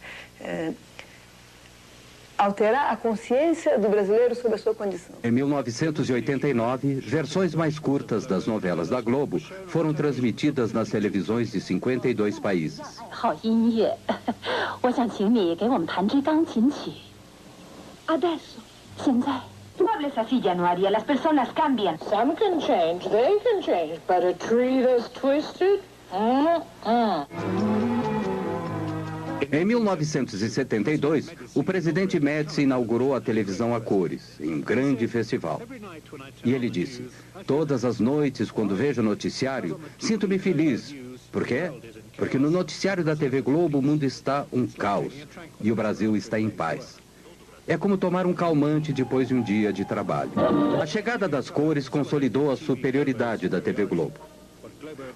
alterar a consciência do brasileiro sobre a sua condição. Em 1989, versões mais curtas das novelas da Globo foram transmitidas nas televisões de 52 países. Tú hables así, Januari, las personas cambian. Some can change, they can change, but a tree that's twisted? Em 1972, o presidente Médici inaugurou a televisão a cores, em um grande festival. E ele disse: todas as noites, quando vejo o noticiário, sinto-me feliz. Por quê? Porque no noticiário da TV Globo o mundo está um caos e o Brasil está em paz. É como tomar um calmante depois de um dia de trabalho. A chegada das cores consolidou a superioridade da TV Globo.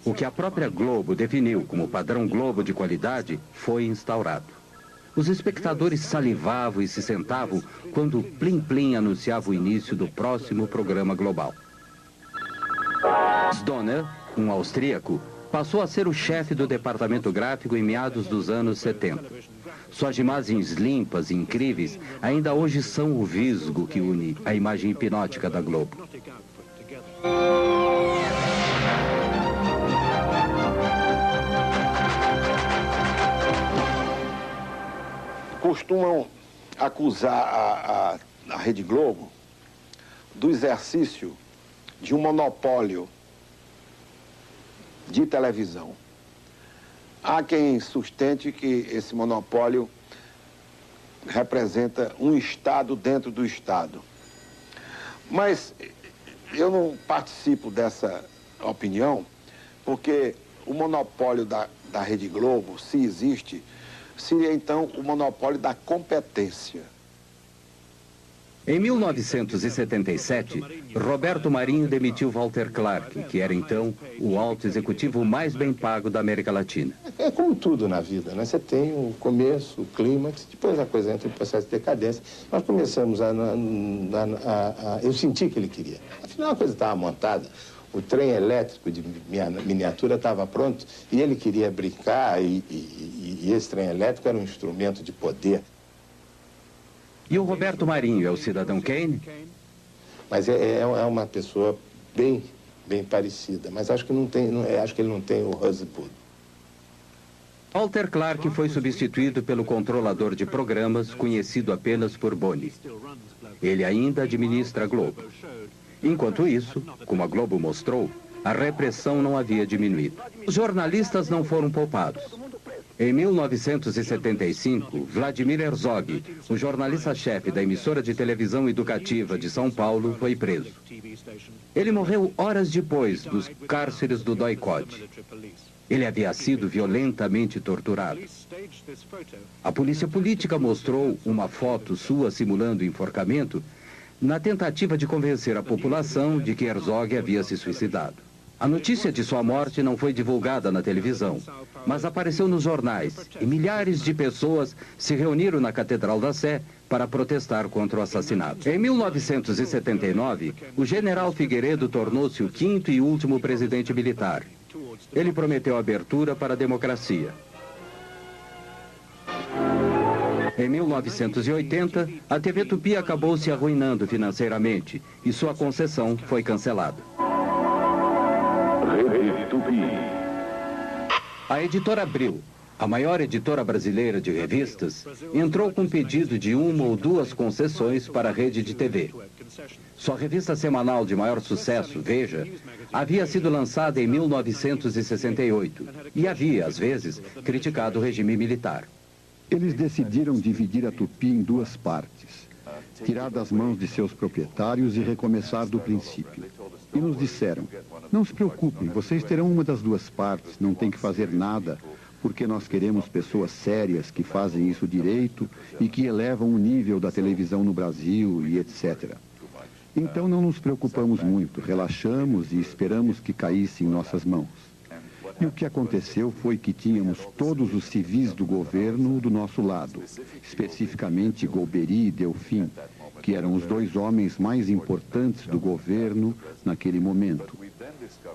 O que a própria Globo definiu como padrão Globo de qualidade foi instaurado. Os espectadores salivavam e se sentavam quando o Plim Plim anunciava o início do próximo programa global. Stoner, um austríaco, passou a ser o chefe do departamento gráfico em meados dos anos 70. Suas imagens limpas e incríveis ainda hoje são o visgo que une a imagem hipnótica da Globo. Costumam acusar a Rede Globo do exercício de um monopólio de televisão. Há quem sustente que esse monopólio representa um Estado dentro do Estado. Mas eu não participo dessa opinião, porque o monopólio da Rede Globo, se existe, seria então o monopólio da competência. Em 1977, Roberto Marinho demitiu Walter Clark, que era então o alto executivo mais bem pago da América Latina. É como tudo na vida, né? Você tem o começo, o clímax, depois a coisa entra em processo de decadência. Nós começamos eu senti que ele queria. Afinal, a coisa estava montada. O trem elétrico de miniatura estava pronto e ele queria brincar e esse trem elétrico era um instrumento de poder. E o Roberto Marinho é o cidadão Kane? Mas é uma pessoa bem parecida, mas acho que acho que ele não tem o Husband. Walter Clark foi substituído pelo controlador de programas, conhecido apenas por Boni. Ele ainda administra a Globo. Enquanto isso, como a Globo mostrou, a repressão não havia diminuído. Os jornalistas não foram poupados. Em 1975, Vladimir Herzog, o jornalista-chefe da emissora de televisão educativa de São Paulo, foi preso. Ele morreu horas depois dos cárceres do Doicode. Ele havia sido violentamente torturado. A polícia política mostrou uma foto sua simulando enforcamento na tentativa de convencer a população de que Herzog havia se suicidado. A notícia de sua morte não foi divulgada na televisão, mas apareceu nos jornais e milhares de pessoas se reuniram na Catedral da Sé para protestar contra o assassinato. Em 1979, o general Figueiredo tornou-se o 5º e último presidente militar. Ele prometeu abertura para a democracia. Em 1980, a TV Tupi acabou se arruinando financeiramente e sua concessão foi cancelada. A editora Abril, a maior editora brasileira de revistas, entrou com pedido de 1 ou 2 concessões para a rede de TV. Sua revista semanal de maior sucesso, Veja, havia sido lançada em 1968 e havia, às vezes, criticado o regime militar. Eles decidiram dividir a Tupi em 2 partes, tirar das mãos de seus proprietários e recomeçar do princípio. E nos disseram: não se preocupem, vocês terão uma das 2 partes, não tem que fazer nada, porque nós queremos pessoas sérias que fazem isso direito e que elevam o nível da televisão no Brasil e etc. Então não nos preocupamos muito, relaxamos e esperamos que caísse em nossas mãos. E o que aconteceu foi que tínhamos todos os civis do governo do nosso lado, especificamente Golbery e Delfim, que eram os dois homens mais importantes do governo naquele momento.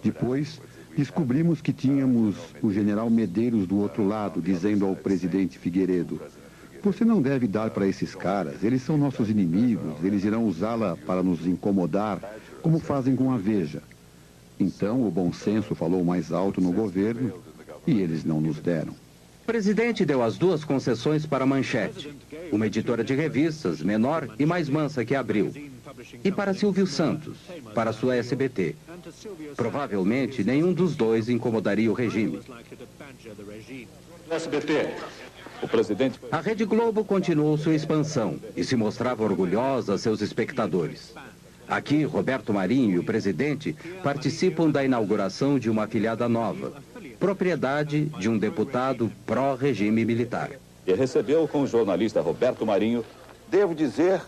Depois, descobrimos que tínhamos o general Medeiros do outro lado, dizendo ao presidente Figueiredo: "Você não deve dar para esses caras, eles são nossos inimigos, eles irão usá-la para nos incomodar, como fazem com a Veja." Então, o bom senso falou mais alto no governo e eles não nos deram. O presidente deu as duas concessões para a Manchete, uma editora de revistas menor e mais mansa que Abril, e para Silvio Santos, para sua SBT. Provavelmente, nenhum dos dois incomodaria o regime. SBT, o presidente... A Rede Globo continuou sua expansão e se mostrava orgulhosa a seus espectadores. Aqui, Roberto Marinho e o presidente participam da inauguração de uma afiliada nova, propriedade de um deputado pró-regime militar. E recebeu com o jornalista Roberto Marinho. Devo dizer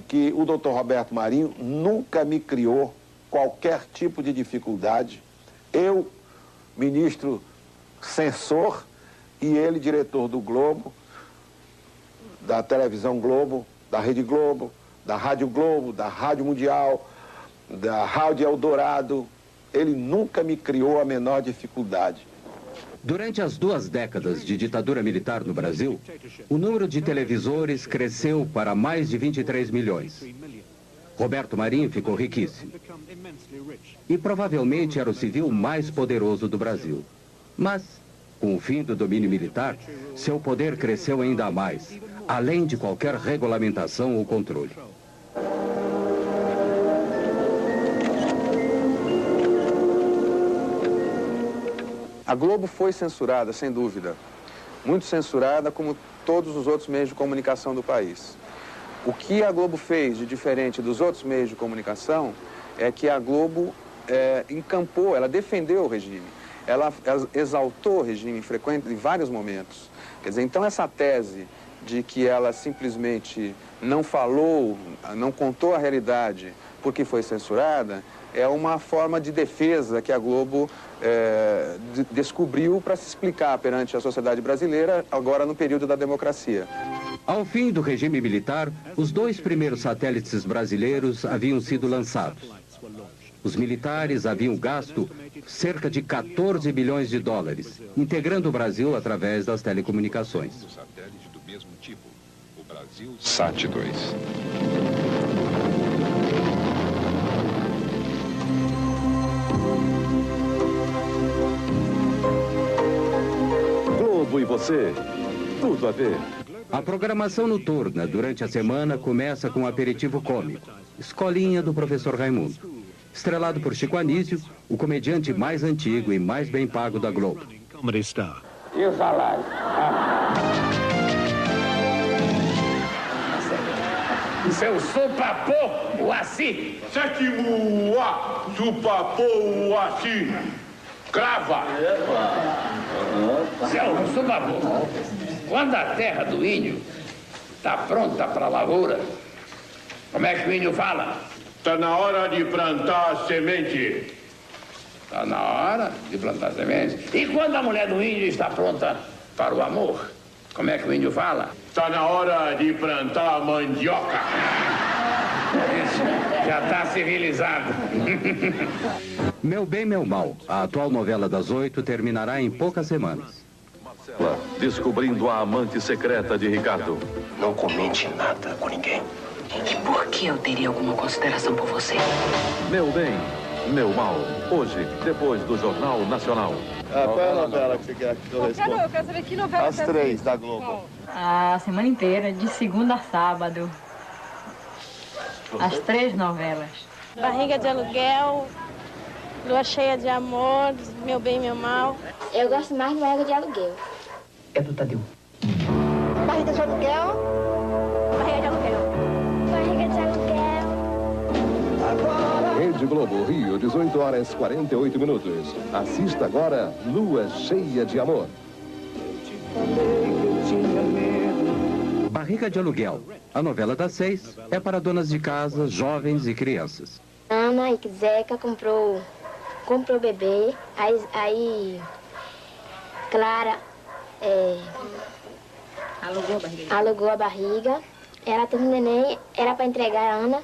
que o doutor Roberto Marinho nunca me criou qualquer tipo de dificuldade. Eu, ministro censor, e ele, diretor do Globo, da televisão Globo, da Rede Globo, da Rádio Globo, da Rádio Mundial, da Rádio Eldorado. Ele nunca me criou a menor dificuldade. Durante as 2 décadas de ditadura militar no Brasil, o número de televisores cresceu para mais de 23 milhões. Roberto Marinho ficou riquíssimo. E provavelmente era o civil mais poderoso do Brasil. Mas, com o fim do domínio militar, seu poder cresceu ainda mais, além de qualquer regulamentação ou controle. A Globo foi censurada, sem dúvida. Muito censurada, como todos os outros meios de comunicação do país. O que a Globo fez de diferente dos outros meios de comunicação é que a Globo encampou, ela defendeu o regime. Ela exaltou o regime em vários momentos. Quer dizer, então essa tese de que ela simplesmente não falou, não contou a realidade porque foi censurada, é uma forma de defesa que a Globo descobriu para se explicar perante a sociedade brasileira, agora no período da democracia. Ao fim do regime militar, os 2 primeiros satélites brasileiros haviam sido lançados. Os militares haviam gasto cerca de 14 bilhões de dólares, integrando o Brasil através das telecomunicações. Satélite do mesmo tipo, o Brasil Sat-2. Globo e você, tudo a ver. A programação noturna durante a semana começa com um aperitivo cômico, Escolinha do Professor Raimundo. Estrelado por Chico Anísio, o comediante mais antigo e mais bem pago da Globo. E o salário? Seu supapô, Uaci. Sétimo A, supapô, Uaci. Crava. Seu supapô, quando a terra do índio está pronta para a lavoura, como é que o índio fala? Está na hora de plantar a semente. Está na hora de plantar a semente. E quando a mulher do índio está pronta para o amor, como é que o índio fala? Está na hora de plantar a mandioca. Isso, já está civilizado. Meu Bem, Meu Mal, a atual novela das 8, terminará em poucas semanas. Descobrindo a amante secreta de Ricardo. Não comente nada com ninguém. E por que eu teria alguma consideração por você? Meu Bem, Meu Mal. Hoje, depois do Jornal Nacional. Qual é a novela que você quer que eu responda? Eu quero saber que novela. As 3 da Globo. A semana inteira, de segunda a sábado. As 3 novelas. Barriga de Aluguel, Lua Cheia de Amor, Meu Bem, Meu Mal. Eu gosto mais de Barriga de Aluguel. É do Tadeu. Barriga de Aluguel. Barriga de Aluguel. Barriga de Aluguel. Rede Globo, Rio, 18 horas 48 minutos. Assista agora Lua Cheia de Amor. Barriga de Aluguel, A novela das 6 é para donas de casa, jovens e crianças. Ana e Zeca comprou bebê, aí Clara alugou a barriga. Ela teve um neném, era para entregar a Ana,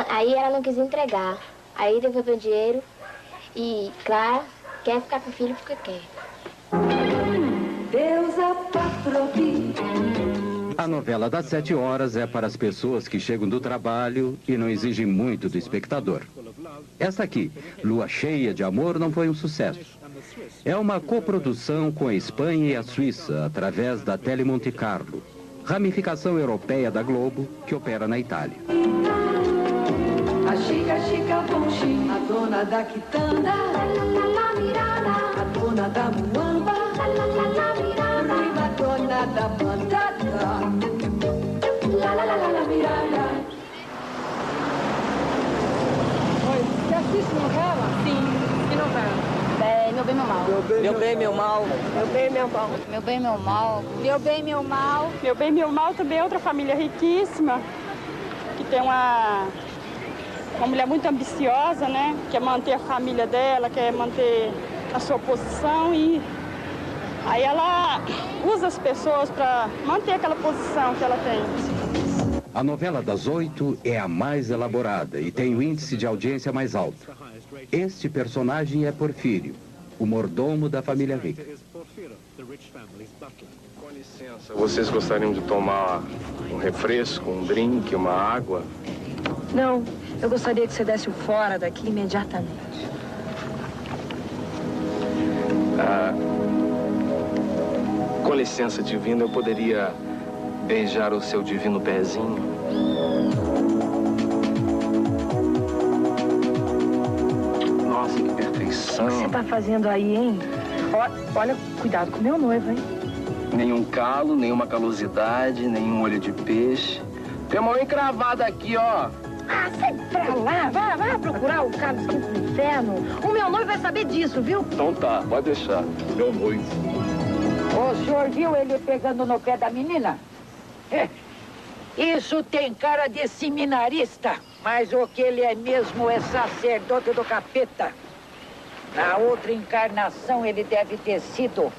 aí ela não quis entregar. Aí devolveu o dinheiro e Clara quer ficar com o filho porque quer. Deus apatrou-te. A novela das 7 horas é para as pessoas que chegam do trabalho e não exigem muito do espectador. Esta aqui, Lua Cheia de Amor, não foi um sucesso. É uma coprodução com a Espanha e a Suíça, através da Tele Monte Carlo, ramificação europeia da Globo, que opera na Itália. A Chica, Chica Bonchi, a dona da quitanda, a dona da muamba, a dona da batata, mirada. Oi, você assiste novela? Sim. Que novela? Meu bem, meu mal. Meu bem, meu mal. Meu bem, meu mal. Meu bem, meu mal. Meu bem, meu mal. Meu bem, meu mal também é outra família riquíssima, que tem uma mulher muito ambiciosa, né? Quer manter a família dela, quer manter a sua posição e aí ela usa as pessoas para manter aquela posição que ela tem. A novela das 8 é a mais elaborada e tem o índice de audiência mais alto. Este personagem é Porfírio, o mordomo da família rica. Com licença, vocês gostariam de tomar um refresco, um drink, uma água? Não, eu gostaria que você desse o fora daqui imediatamente. Com licença, divino, eu poderia beijar o seu divino pezinho? Nossa, que perfeição. O que você tá fazendo aí, hein? Olha, cuidado com o meu noivo, hein? Nenhum calo, nenhuma calosidade, nenhum olho de peixe. Tem uma encravada aqui, ó. Ah, sai pra lá, vai procurar o cara do quinto do inferno. O meu noivo vai saber disso, viu? Então tá, pode deixar. Meu noivo. O senhor viu ele pegando no pé da menina? Isso tem cara de seminarista, mas o que ele é mesmo é sacerdote do capeta. Na outra encarnação ele deve ter sido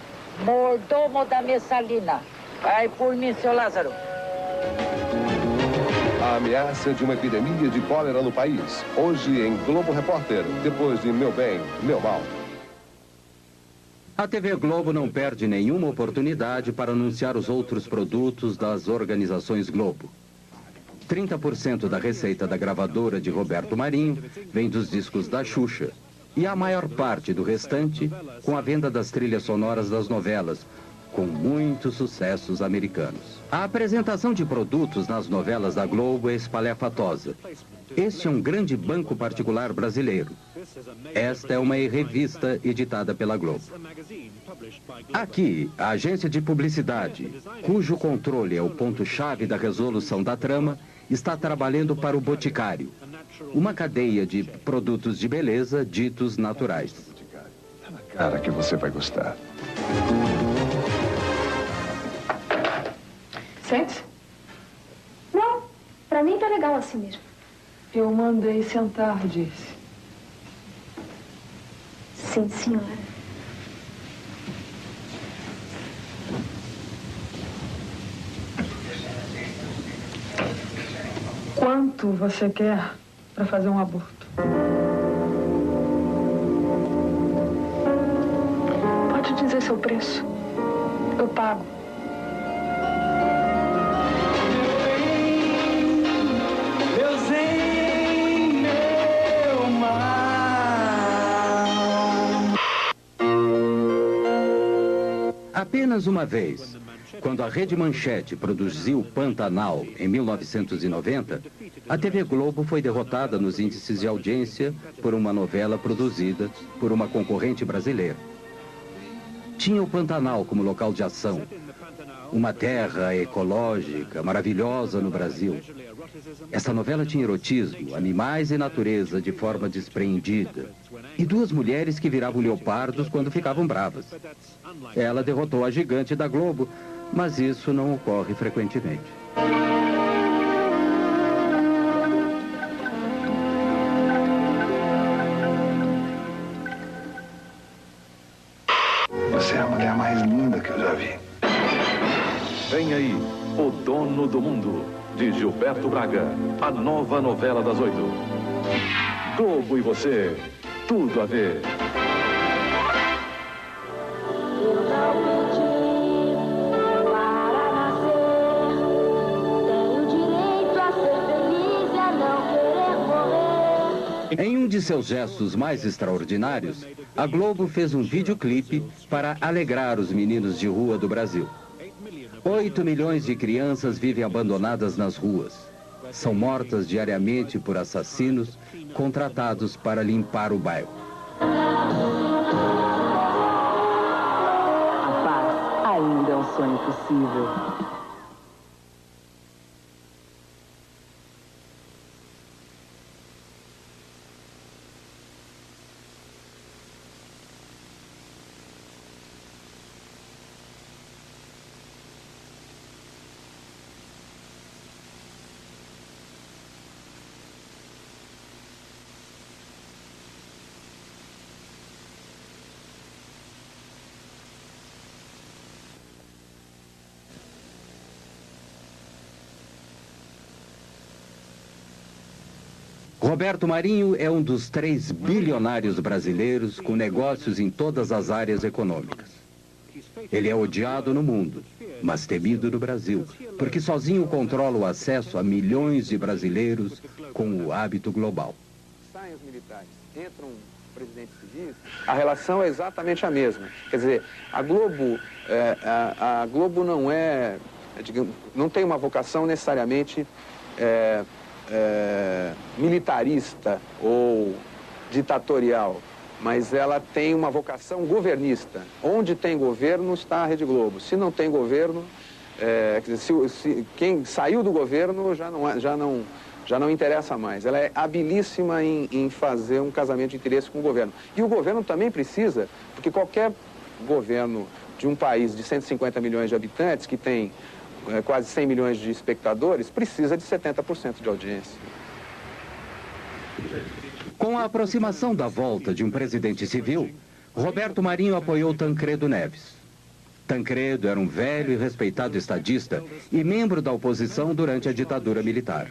mordomo da Messalina. Vai por mim, seu Lázaro. A ameaça de uma epidemia de cólera no país. Hoje em Globo Repórter, depois de Meu Bem, Meu Mal. A TV Globo não perde nenhuma oportunidade para anunciar os outros produtos das organizações Globo. 30% da receita da gravadora de Roberto Marinho vem dos discos da Xuxa. E a maior parte do restante com a venda das trilhas sonoras das novelas, com muitos sucessos americanos. A apresentação de produtos nas novelas da Globo é espalhafatosa. Este é um grande banco particular brasileiro. Esta é uma revista editada pela Globo. Aqui, a agência de publicidade, cujo controle é o ponto-chave da resolução da trama, está trabalhando para o Boticário, uma cadeia de produtos de beleza ditos naturais. Cara, que você vai gostar. Sente? Não, pra mim tá legal assim mesmo. Eu mandei sentar, disse. Sim, senhora. Quanto você quer para fazer um aborto? Pode dizer seu preço. Eu pago. Apenas uma vez, quando a Rede Manchete produziu Pantanal em 1990, a TV Globo foi derrotada nos índices de audiência por uma novela produzida por uma concorrente brasileira. Tinha o Pantanal como local de ação, uma terra ecológica maravilhosa no Brasil. Essa novela tinha erotismo, animais e natureza de forma despreendida. E duas mulheres que viravam leopardos quando ficavam bravas. Ela derrotou a gigante da Globo, mas isso não ocorre frequentemente. Vem aí, O Dono do Mundo, de Gilberto Braga. A nova novela das 8. Globo e você, tudo a ver. Em um de seus gestos mais extraordinários, a Globo fez um videoclipe para alegrar os meninos de rua do Brasil. 8 milhões de crianças vivem abandonadas nas ruas. São mortas diariamente por assassinos contratados para limpar o bairro. A paz ainda é um sonho possível. Roberto Marinho é um dos 3 bilionários brasileiros com negócios em todas as áreas econômicas. Ele é odiado no mundo, mas temido no Brasil, porque sozinho controla o acesso a milhões de brasileiros com o hábito global. Saem os militares, entram presidentes civis, a relação é exatamente a mesma. Quer dizer, a Globo não é, digamos, não tem uma vocação necessariamente militarista ou ditatorial, mas ela tem uma vocação governista. Onde tem governo está a Rede Globo. Se não tem governo, quer dizer, quem saiu do governo já não interessa mais. Ela é habilíssima em fazer um casamento de interesse com o governo. E o governo também precisa, porque qualquer governo de um país de 150 milhões de habitantes, que tem quase 100 milhões de espectadores, precisa de 70% de audiência. Com a aproximação da volta de um presidente civil, Roberto Marinho apoiou Tancredo Neves. Tancredo era um velho e respeitado estadista e membro da oposição durante a ditadura militar.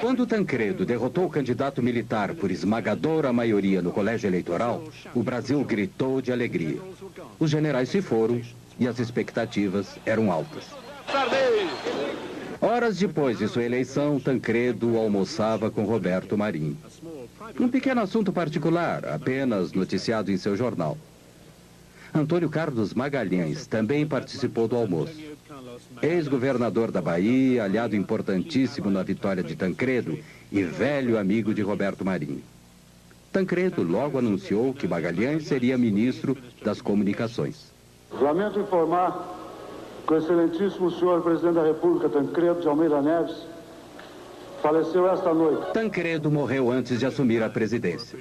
Quando Tancredo derrotou o candidato militar por esmagadora maioria no colégio eleitoral, o Brasil gritou de alegria. Os generais se foram e as expectativas eram altas. Horas depois de sua eleição, Tancredo almoçava com Roberto Marinho. Um pequeno assunto particular, apenas noticiado em seu jornal. Antônio Carlos Magalhães também participou do almoço. Ex-governador da Bahia, aliado importantíssimo na vitória de Tancredo e velho amigo de Roberto Marinho. Tancredo logo anunciou que Magalhães seria ministro das Comunicações. Lamento informar que o excelentíssimo senhor presidente da República, Tancredo de Almeida Neves, faleceu esta noite. Tancredo morreu antes de assumir a presidência.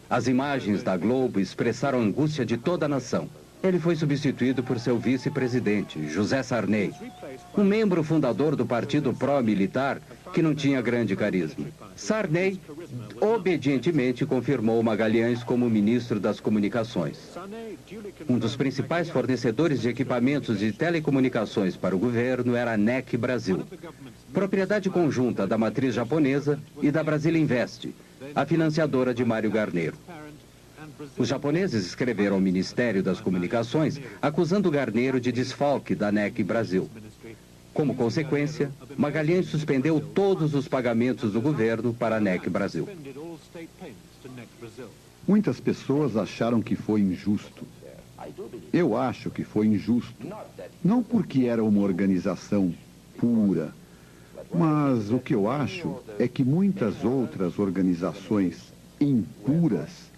As imagens da Globo expressaram a angústia de toda a nação. Ele foi substituído por seu vice-presidente, José Sarney, um membro fundador do partido pró-militar que não tinha grande carisma. Sarney obedientemente confirmou Magalhães como ministro das Comunicações. Um dos principais fornecedores de equipamentos de telecomunicações para o governo era a NEC Brasil, propriedade conjunta da matriz japonesa e da Brasília Invest, a financiadora de Mário Garneiro. Os japoneses escreveram ao Ministério das Comunicações acusando Garneiro de desfalque da NEC Brasil. Como consequência, Magalhães suspendeu todos os pagamentos do governo para a NEC Brasil. Muitas pessoas acharam que foi injusto. Eu acho que foi injusto. Não porque era uma organização pura, mas o que eu acho é que muitas outras organizações impuras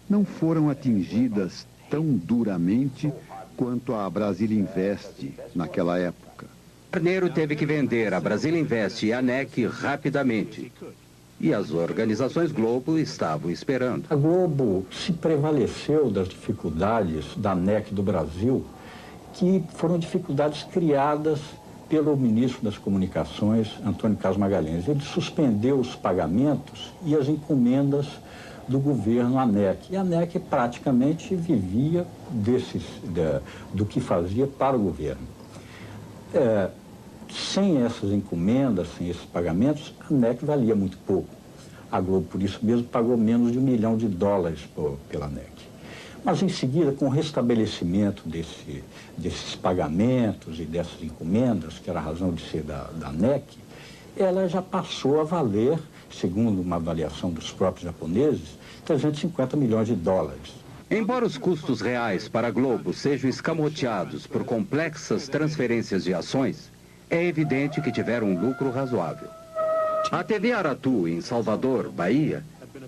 não foram atingidas tão duramente quanto a Brasília Invest naquela época. Garneiro teve que vender a Brasília Invest e a NEC rapidamente. E as organizações Globo estavam esperando. A Globo se prevaleceu das dificuldades da NEC do Brasil, que foram dificuldades criadas pelo ministro das Comunicações, Antônio Carlos Magalhães. Ele suspendeu os pagamentos e as encomendas do governo ANEC. E a ANEC praticamente vivia do que fazia para o governo. Sem essas encomendas, sem esses pagamentos, a ANEC valia muito pouco. A Globo, por isso mesmo, pagou menos de $1 milhão pela ANEC. Mas, em seguida, com o restabelecimento desses pagamentos e dessas encomendas, que era a razão de ser da ANEC, ela já passou a valer, segundo uma avaliação dos próprios japoneses, $350 milhões. Embora os custos reais para a Globo sejam escamoteados por complexas transferências de ações, é evidente que tiveram um lucro razoável. A TV Aratu, em Salvador, Bahia,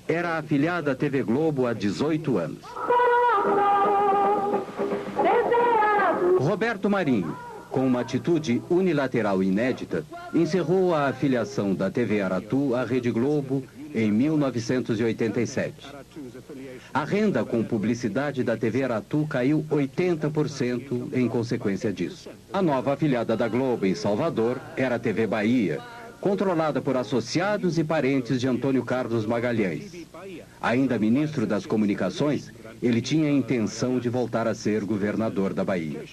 era afiliada à TV Globo há 18 anos. Roberto Marinho, com uma atitude unilateral inédita, encerrou a afiliação da TV Aratu à Rede Globo em 1987. A renda com publicidade da TV Aratu caiu 80% em consequência disso. A nova afiliada da Globo em Salvador era a TV Bahia, controlada por associados e parentes de Antônio Carlos Magalhães. Ainda ministro das Comunicações, ele tinha a intenção de voltar a ser governador da Bahia.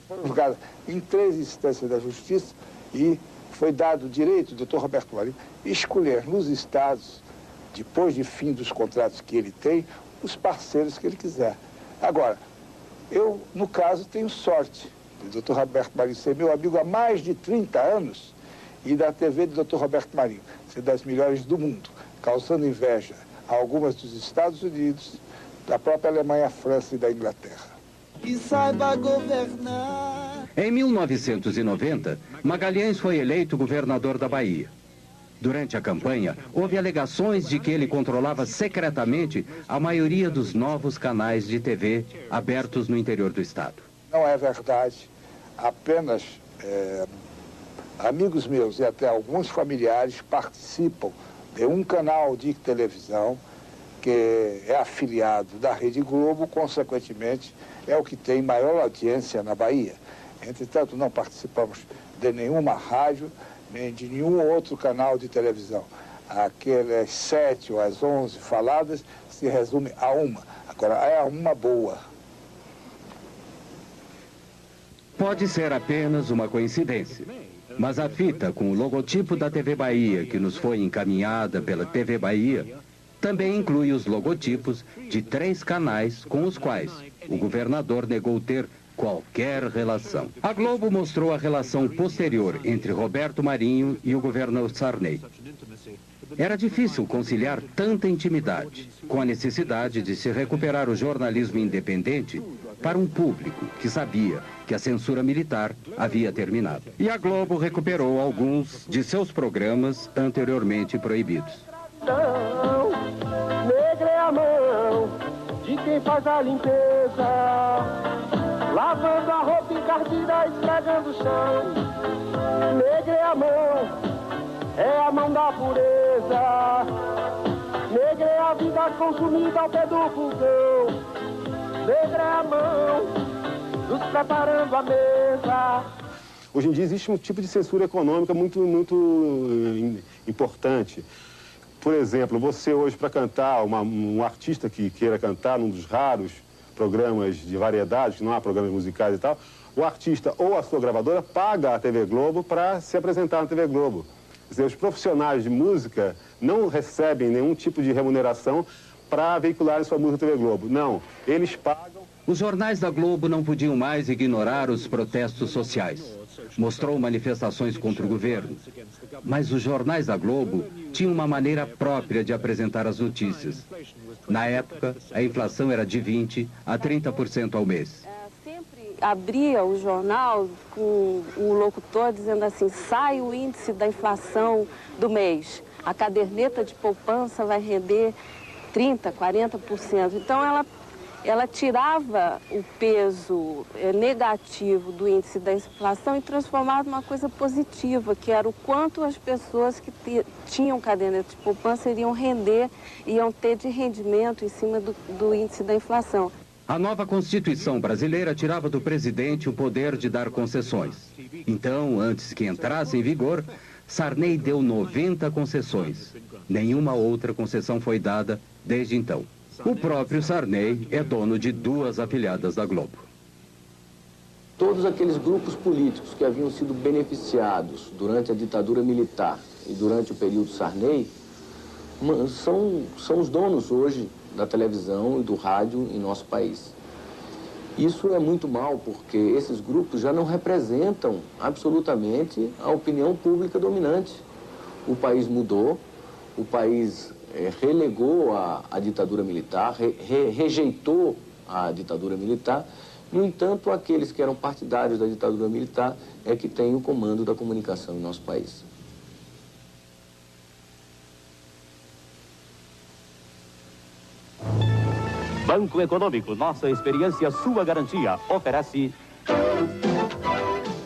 Foram julgados em 3 instâncias da Justiça e foi dado o direito do Dr. Roberto Marinho escolher nos estados, depois de fim dos contratos que ele tem, os parceiros que ele quiser. Agora, eu, no caso, tenho sorte do Dr. Roberto Marinho ser meu amigo há mais de 30 anos e da TV do Dr. Roberto Marinho ser das melhores do mundo, causando inveja a algumas dos Estados Unidos, da própria Alemanha, França e da Inglaterra. Que saiba governar. Em 1990, Magalhães foi eleito governador da Bahia. Durante a campanha, houve alegações de que ele controlava secretamente a maioria dos novos canais de TV abertos no interior do estado. Não é verdade. Apenas amigos meus e até alguns familiares participam de um canal de televisão que é afiliado da Rede Globo, consequentemente, é o que tem maior audiência na Bahia. Entretanto, não participamos de nenhuma rádio, nem de nenhum outro canal de televisão. Aquelas 7 ou as 11 faladas se resume a uma. Agora, é uma boa. Pode ser apenas uma coincidência, mas a fita com o logotipo da TV Bahia, que nos foi encaminhada pela TV Bahia, também inclui os logotipos de 3 canais com os quais o governador negou ter qualquer relação. A Globo mostrou a relação posterior entre Roberto Marinho e o governador Sarney. Era difícil conciliar tanta intimidade com a necessidade de se recuperar o jornalismo independente para um público que sabia que a censura militar havia terminado. E a Globo recuperou alguns de seus programas anteriormente proibidos. Negra é a mão de quem faz a limpeza, lavando a roupa encardida, esfregando o chão. Negra é a mão da pureza. Negra é a vida consumida ao pé do fogão. Negra é a mão nos preparando a mesa. Hoje em dia existe um tipo de censura econômica muito importante. Por exemplo, você hoje, para cantar, um artista que queira cantar num dos raros programas de variedades, que não há programas musicais e tal, o artista ou a sua gravadora paga a TV Globo para se apresentar na TV Globo. Quer dizer, os profissionais de música não recebem nenhum tipo de remuneração para veicularem sua música na TV Globo. Não, eles pagam. Os jornais da Globo não podiam mais ignorar os protestos sociais. Mostrou manifestações contra o governo. Mas os jornais da Globo tinham uma maneira própria de apresentar as notícias. Na época, a inflação era de 20% a 30% ao mês. Sempre abria o jornal com um locutor dizendo assim: sai o índice da inflação do mês. A caderneta de poupança vai render 30%, 40%. Então, ela tirava o peso negativo do índice da inflação e transformava numa coisa positiva, que era o quanto as pessoas que tinham caderneta de poupança iriam ter de rendimento em cima do índice da inflação. A nova Constituição brasileira tirava do presidente o poder de dar concessões. Então, antes que entrasse em vigor, Sarney deu 90 concessões. Nenhuma outra concessão foi dada desde então. O próprio Sarney é dono de 2 afiliadas da Globo. Todos aqueles grupos políticos que haviam sido beneficiados durante a ditadura militar e durante o período Sarney são os donos hoje da televisão e do rádio em nosso país. Isso é muito mal, porque esses grupos já não representam absolutamente a opinião pública dominante. O país mudou, o país relegou a ditadura militar, rejeitou a ditadura militar. No entanto, aqueles que eram partidários da ditadura militar é que têm o comando da comunicação em nosso país. Banco Econômico, nossa experiência, sua garantia, oferece...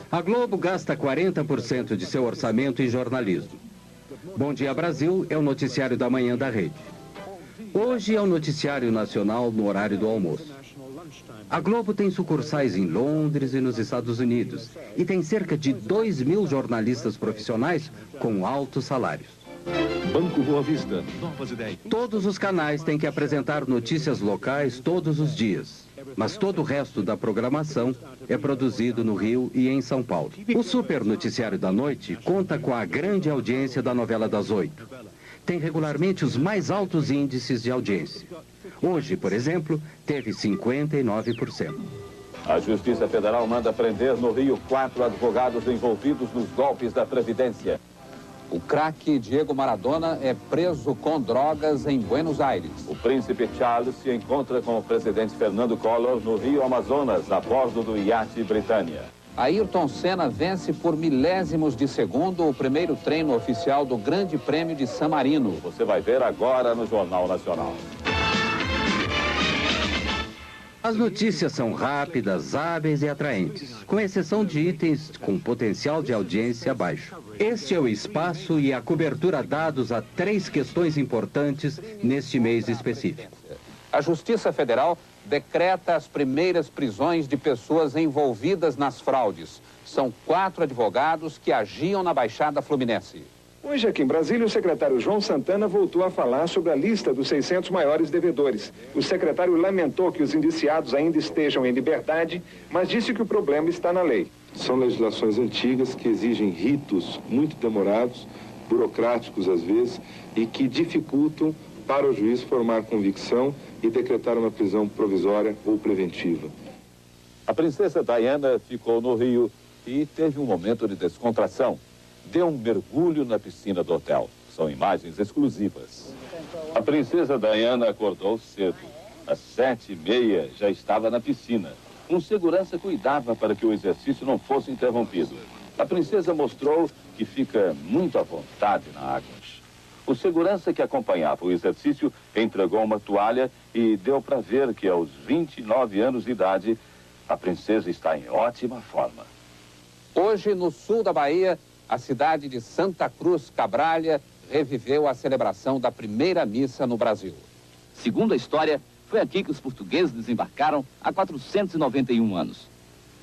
A Globo gasta 40% de seu orçamento em jornalismo. Bom Dia Brasil é o noticiário da manhã da rede. Hoje é o noticiário nacional no horário do almoço. A Globo tem sucursais em Londres e nos Estados Unidos e tem cerca de 2.000 jornalistas profissionais com altos salários. Banco Boa Vista, novas ideias. Todos os canais têm que apresentar notícias locais todos os dias, mas todo o resto da programação é produzido no Rio e em São Paulo. O Super Noticiário da Noite conta com a grande audiência da novela das 8. Tem regularmente os mais altos índices de audiência. Hoje, por exemplo, teve 59%. A Justiça Federal manda prender no Rio 4 advogados envolvidos nos golpes da Previdência. O craque Diego Maradona é preso com drogas em Buenos Aires. O príncipe Charles se encontra com o presidente Fernando Collor no Rio Amazonas, a bordo do iate Britânia. Ayrton Senna vence por milésimos de segundo o primeiro treino oficial do Grande Prêmio de San Marino. Você vai ver agora no Jornal Nacional. As notícias são rápidas, hábeis e atraentes, com exceção de itens com potencial de audiência baixo. Este é o espaço e a cobertura dados a 3 questões importantes neste mês específico. A Justiça Federal decreta as primeiras prisões de pessoas envolvidas nas fraudes. São 4 advogados que agiam na Baixada Fluminense. Hoje, aqui em Brasília, o secretário João Santana voltou a falar sobre a lista dos 600 maiores devedores. O secretário lamentou que os indiciados ainda estejam em liberdade, mas disse que o problema está na lei. São legislações antigas que exigem ritos muito demorados, burocráticos às vezes, e que dificultam para o juiz formar convicção e decretar uma prisão provisória ou preventiva. A princesa Diana ficou no Rio e teve um momento de descontração. Deu um mergulho na piscina do hotel. São imagens exclusivas. A princesa Diana acordou cedo. Às 7h30 já estava na piscina. Um segurança cuidava para que o exercício não fosse interrompido. A princesa mostrou que fica muito à vontade na água. O segurança que acompanhava o exercício entregou uma toalha e deu para ver que aos 29 anos de idade, a princesa está em ótima forma. Hoje, no sul da Bahia, a cidade de Santa Cruz Cabralha reviveu a celebração da primeira missa no Brasil. Segundo a história, foi aqui que os portugueses desembarcaram há 491 anos.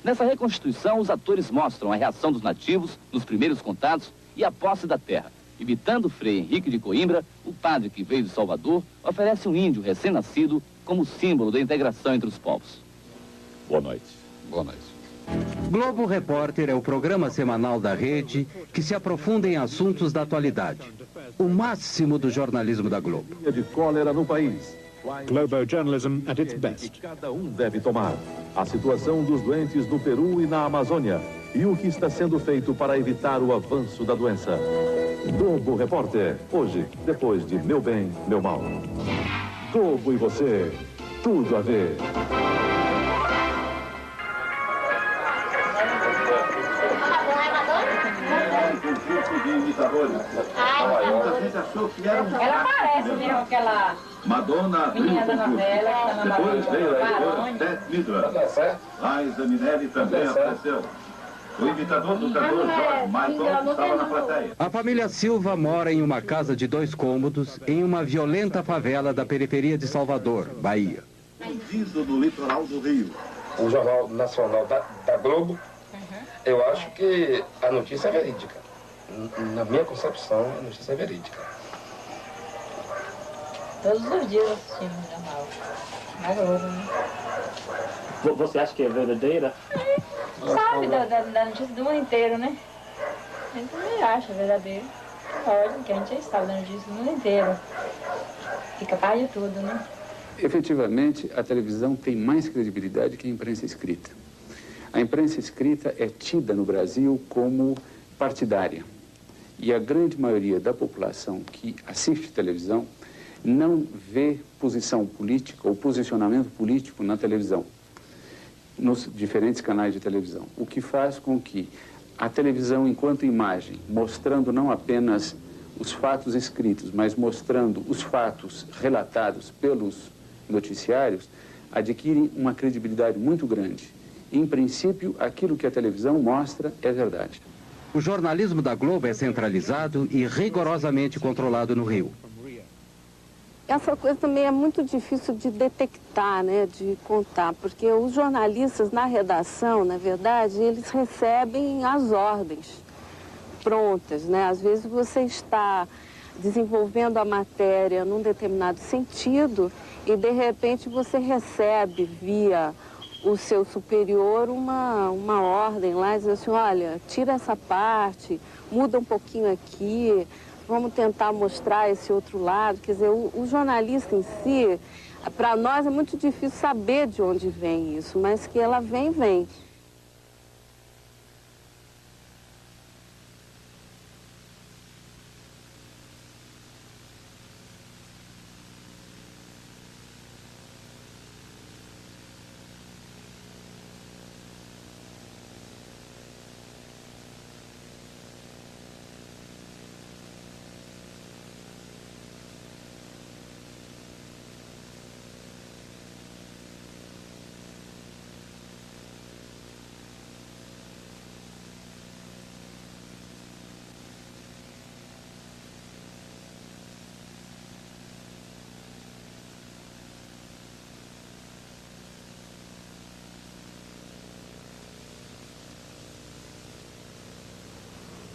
Nessa reconstituição, os atores mostram a reação dos nativos nos primeiros contatos e a posse da terra. Imitando Frei Henrique de Coimbra, o padre que veio de Salvador oferece um índio recém-nascido como símbolo da integração entre os povos. Boa noite. Boa noite. Globo Repórter é o programa semanal da rede que se aprofunda em assuntos da atualidade. O máximo do jornalismo da Globo. De cólera no país. Globo journalism at its best. Que cada um deve tomar. A situação dos doentes no Peru e na Amazônia. E o que está sendo feito para evitar o avanço da doença. Globo Repórter. Hoje, depois de Meu Bem, Meu Mal. Globo e você. Tudo a ver. Muita gente achou que era ela parece mesmo aquela Madonna menina da novela que está na depois veio a editora Beth Midler. Liza Minelli também apareceu. O imitador do cantor George Michael estava na plateia. A família Silva mora em uma casa de 2 cômodos em uma violenta favela da periferia de Salvador, Bahia. Vindo no litoral do Rio. O Jornal Nacional da Globo, eu acho que a notícia é verídica. Na minha concepção, a notícia é verídica. Todos os dias assistimos o jornal. Na Globo, né? Você acha que é verdadeira? Sabe da notícia do mundo inteiro, né? A gente também acha verdadeiro. Lógico que a gente sabe da notícia do mundo inteiro. E capaz de tudo, né? Efetivamente, a televisão tem mais credibilidade que a imprensa escrita. A imprensa escrita é tida no Brasil como partidária. E a grande maioria da população que assiste televisão não vê posição política ou posicionamento político na televisão, nos diferentes canais de televisão. O que faz com que a televisão, enquanto imagem, mostrando não apenas os fatos escritos, mas mostrando os fatos relatados pelos noticiários, adquire uma credibilidade muito grande. Em princípio, aquilo que a televisão mostra é verdade. O jornalismo da Globo é centralizado e rigorosamente controlado no Rio. Essa coisa também é muito difícil de detectar, né, de contar, porque os jornalistas na redação, na verdade, eles recebem as ordens prontas, né? Às vezes você está desenvolvendo a matéria num determinado sentido e, de repente, você recebe via o seu superior uma ordem lá, diz assim, olha, tira essa parte, muda um pouquinho aqui, vamos tentar mostrar esse outro lado. Quer dizer, o jornalista em si, para nós é muito difícil saber de onde vem isso, mas que ela vem, vem.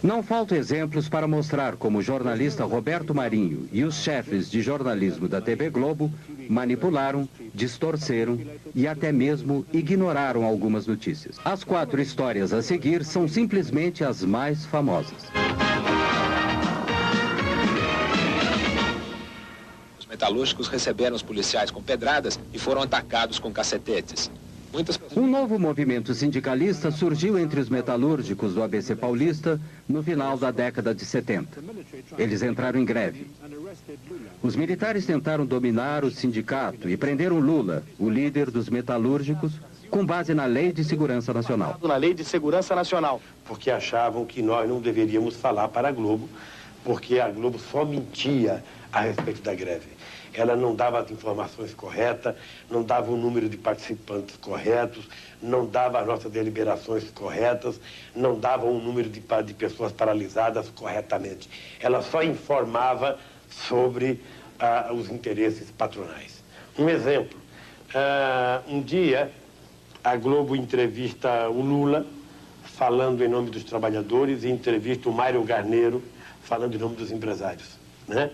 Não faltam exemplos para mostrar como o jornalista Roberto Marinho e os chefes de jornalismo da TV Globo manipularam, distorceram e até mesmo ignoraram algumas notícias. As 4 histórias a seguir são simplesmente as mais famosas. Os metalúrgicos receberam os policiais com pedradas e foram atacados com cacetetes. Um novo movimento sindicalista surgiu entre os metalúrgicos do ABC Paulista no final da década de 70. Eles entraram em greve. Os militares tentaram dominar o sindicato e prenderam Lula, o líder dos metalúrgicos, com base na Lei de Segurança Nacional. Na Lei de Segurança Nacional. Porque achavam que nós não deveríamos falar para a Globo, porque a Globo só mentia a respeito da greve. Ela não dava as informações corretas, não dava o número de participantes corretos, não dava as nossas deliberações corretas, não dava o número de pessoas paralisadas corretamente. Ela só informava sobre os interesses patronais. Um exemplo, um dia a Globo entrevista o Lula, falando em nome dos trabalhadores, e entrevista o Mário Garneiro, falando em nome dos empresários, né?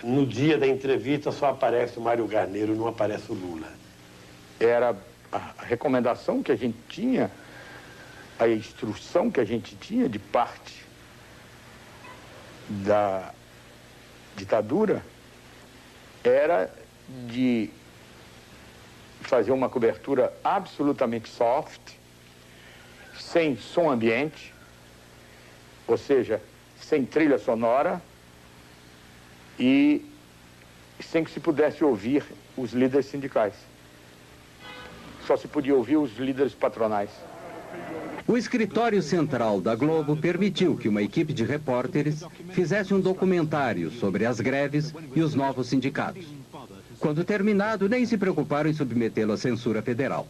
No dia da entrevista só aparece o Mário Garneiro, não aparece o Lula. Era a recomendação que a gente tinha, a instrução que a gente tinha de parte da ditadura, era de fazer uma cobertura absolutamente soft, sem som ambiente, ou seja, sem trilha sonora, e sem que se pudesse ouvir os líderes sindicais. Só se podia ouvir os líderes patronais. O escritório central da Globo permitiu que uma equipe de repórteres fizesse um documentário sobre as greves e os novos sindicatos. Quando terminado, nem se preocuparam em submetê-lo à censura federal.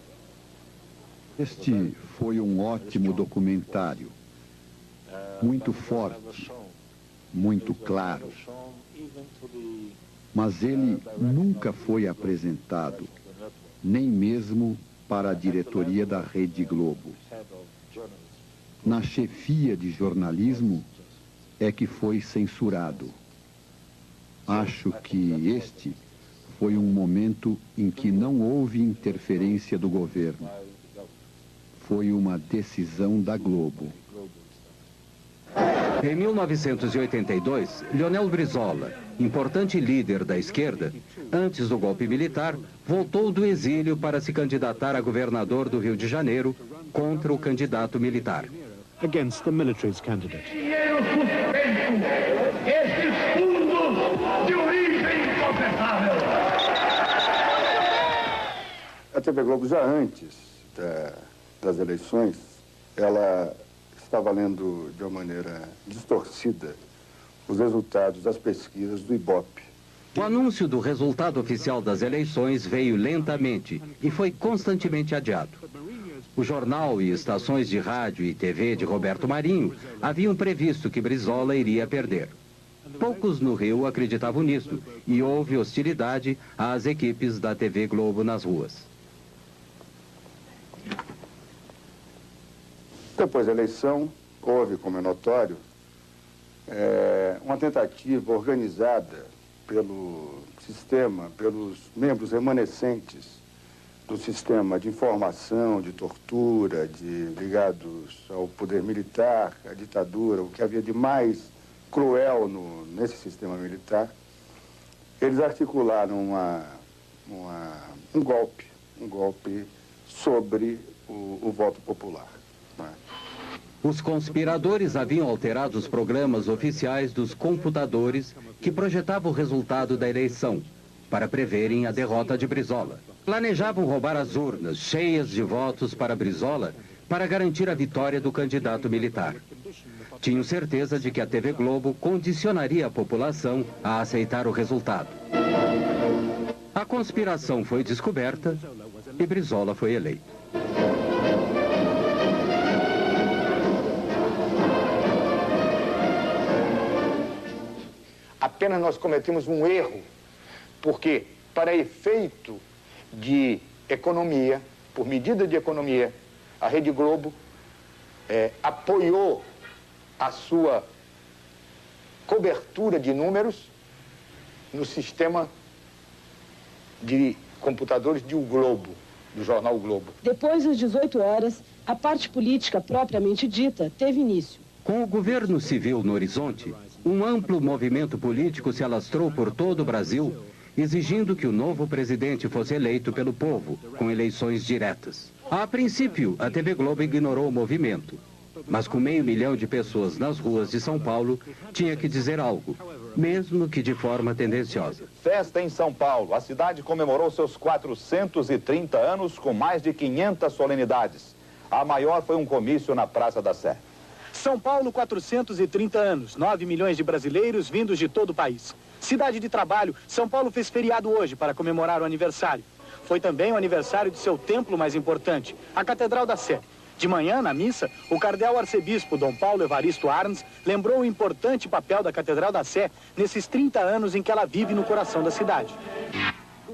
Este foi um ótimo documentário, muito forte, muito claro. Mas ele nunca foi apresentado, nem mesmo para a diretoria da Rede Globo. Na chefia de jornalismo, é que foi censurado. Acho que este foi um momento em que não houve interferência do governo. Foi uma decisão da Globo. Em 1982, Leonel Brizola, importante líder da esquerda, antes do golpe militar, voltou do exílio para se candidatar a governador do Rio de Janeiro contra o candidato militar. Against the military's candidate. Dinheiro suspeito, esses fundos de origem inconfessável. A TV Globo, já antes das eleições, ela estava lendo de uma maneira distorcida os resultados das pesquisas do Ibope. O anúncio do resultado oficial das eleições veio lentamente e foi constantemente adiado. O jornal e estações de rádio e TV de Roberto Marinho haviam previsto que Brizola iria perder. Poucos no Rio acreditavam nisso e houve hostilidade às equipes da TV Globo nas ruas. Depois da eleição, houve, como é notório, uma tentativa organizada pelo sistema, pelos membros remanescentes do sistema de informação, de tortura, ligados ao poder militar, à ditadura, o que havia de mais cruel nesse sistema militar. Eles articularam um golpe sobre o voto popular. Os conspiradores haviam alterado os programas oficiais dos computadores que projetavam o resultado da eleição, para preverem a derrota de Brizola. Planejavam roubar as urnas cheias de votos para Brizola para garantir a vitória do candidato militar. Tinham certeza de que a TV Globo condicionaria a população a aceitar o resultado. A conspiração foi descoberta e Brizola foi eleito. Apenas nós cometemos um erro, porque para efeito de economia, por medida de economia, a Rede Globo apoiou a sua cobertura de números no sistema de computadores do Globo, do jornal o Globo. Depois das 18 horas, a parte política propriamente dita teve início. Com o governo civil no horizonte, um amplo movimento político se alastrou por todo o Brasil, exigindo que o novo presidente fosse eleito pelo povo, com eleições diretas. A princípio, a TV Globo ignorou o movimento, mas com 500 mil de pessoas nas ruas de São Paulo, tinha que dizer algo, mesmo que de forma tendenciosa. Festa em São Paulo. A cidade comemorou seus 430 anos com mais de 500 solenidades. A maior foi um comício na Praça da Sé. São Paulo, 430 anos, 9 milhões de brasileiros vindos de todo o país. Cidade de trabalho, São Paulo fez feriado hoje para comemorar o aniversário. Foi também o aniversário de seu templo mais importante, a Catedral da Sé. De manhã, na missa, o cardeal arcebispo Dom Paulo Evaristo Arns lembrou o importante papel da Catedral da Sé nesses 30 anos em que ela vive no coração da cidade.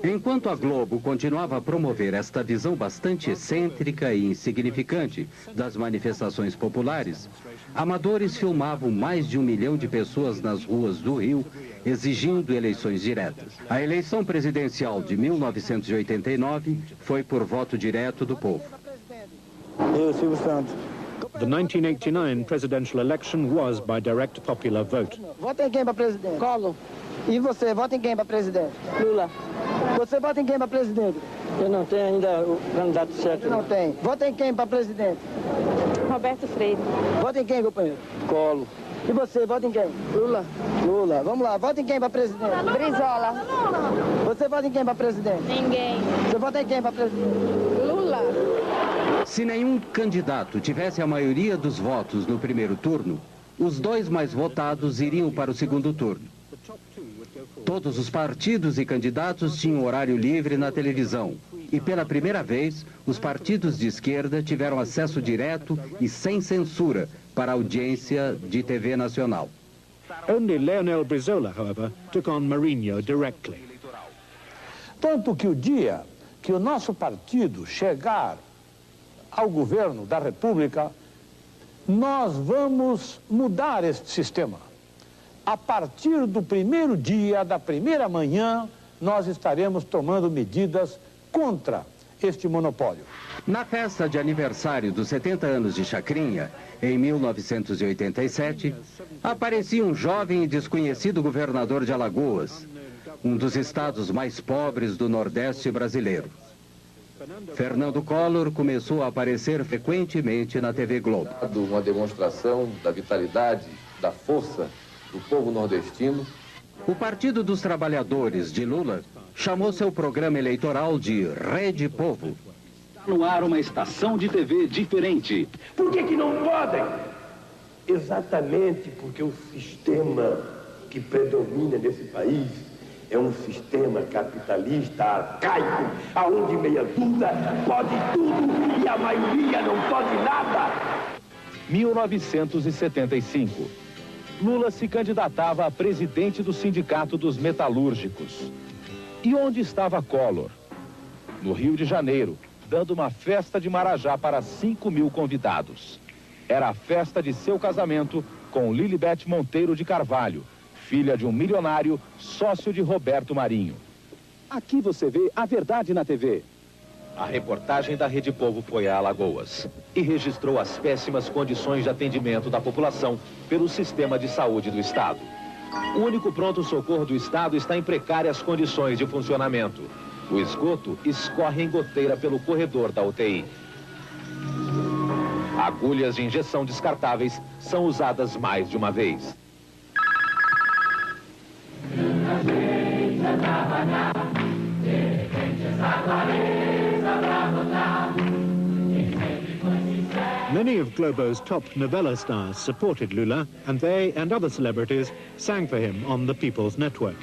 Enquanto a Globo continuava a promover esta visão bastante excêntrica e insignificante das manifestações populares, amadores filmavam mais de 1 milhão de pessoas nas ruas do Rio, exigindo eleições diretas. A eleição presidencial de 1989 foi por voto direto do povo. Eu, Silvio Santos. The 1989 presidential election was by direct popular vote. Vota em quem para presidente? Collor. E você, vota em quem para presidente? Lula. Você vota em quem para presidente? Eu não tenho ainda o candidato certo. Não tem. Vota em quem para presidente? Roberto Freire. Vota em quem, companheiro? Collor. E você, vota em quem? Lula. Lula. Vamos lá, vota em quem para presidente? Brizola. Você vota em quem para presidente? Ninguém. Você vota em quem para presidente? Lula. Se nenhum candidato tivesse a maioria dos votos no primeiro turno, os dois mais votados iriam para o segundo turno. Todos os partidos e candidatos tinham horário livre na televisão. E pela primeira vez, os partidos de esquerda tiveram acesso direto e sem censura para a audiência de TV nacional. Only Leonel Brizola, however, took on Marinho directly. Tanto que o dia que o nosso partido chegar ao governo da República, nós vamos mudar este sistema. a partir do primeiro dia, da primeira manhã, nós estaremos tomando medidas contra este monopólio. Na festa de aniversário dos 70 anos de Chacrinha, em 1987, aparecia um jovem e desconhecido governador de Alagoas, um dos estados mais pobres do Nordeste brasileiro. Fernando Collor começou a aparecer frequentemente na TV Globo. Uma demonstração da vitalidade, da força do povo nordestino. O Partido dos Trabalhadores de Lula chamou seu programa eleitoral de Rede Povo. No ar uma estação de TV diferente. Por que não podem? Exatamente porque o sistema que predomina nesse país é um sistema capitalista arcaico, aonde meia dúzia pode tudo e a maioria não pode nada. 1975. Lula se candidatava a presidente do Sindicato dos Metalúrgicos. E onde estava Collor? No Rio de Janeiro, dando uma festa de Marajá para 5.000 convidados. Era a festa de seu casamento com Lilibete Monteiro de Carvalho, filha de um milionário, sócio de Roberto Marinho. Aqui você vê a verdade na TV. A reportagem da Rede Povo foi a Alagoas e registrou as péssimas condições de atendimento da população pelo sistema de saúde do Estado. O único pronto-socorro do Estado está em precárias condições de funcionamento. O esgoto escorre em goteira pelo corredor da UTI. Agulhas de injeção descartáveis são usadas mais de uma vez. Many of Globo's top novella stars supported Lula, and they and other celebrities sang for him on the People's Network.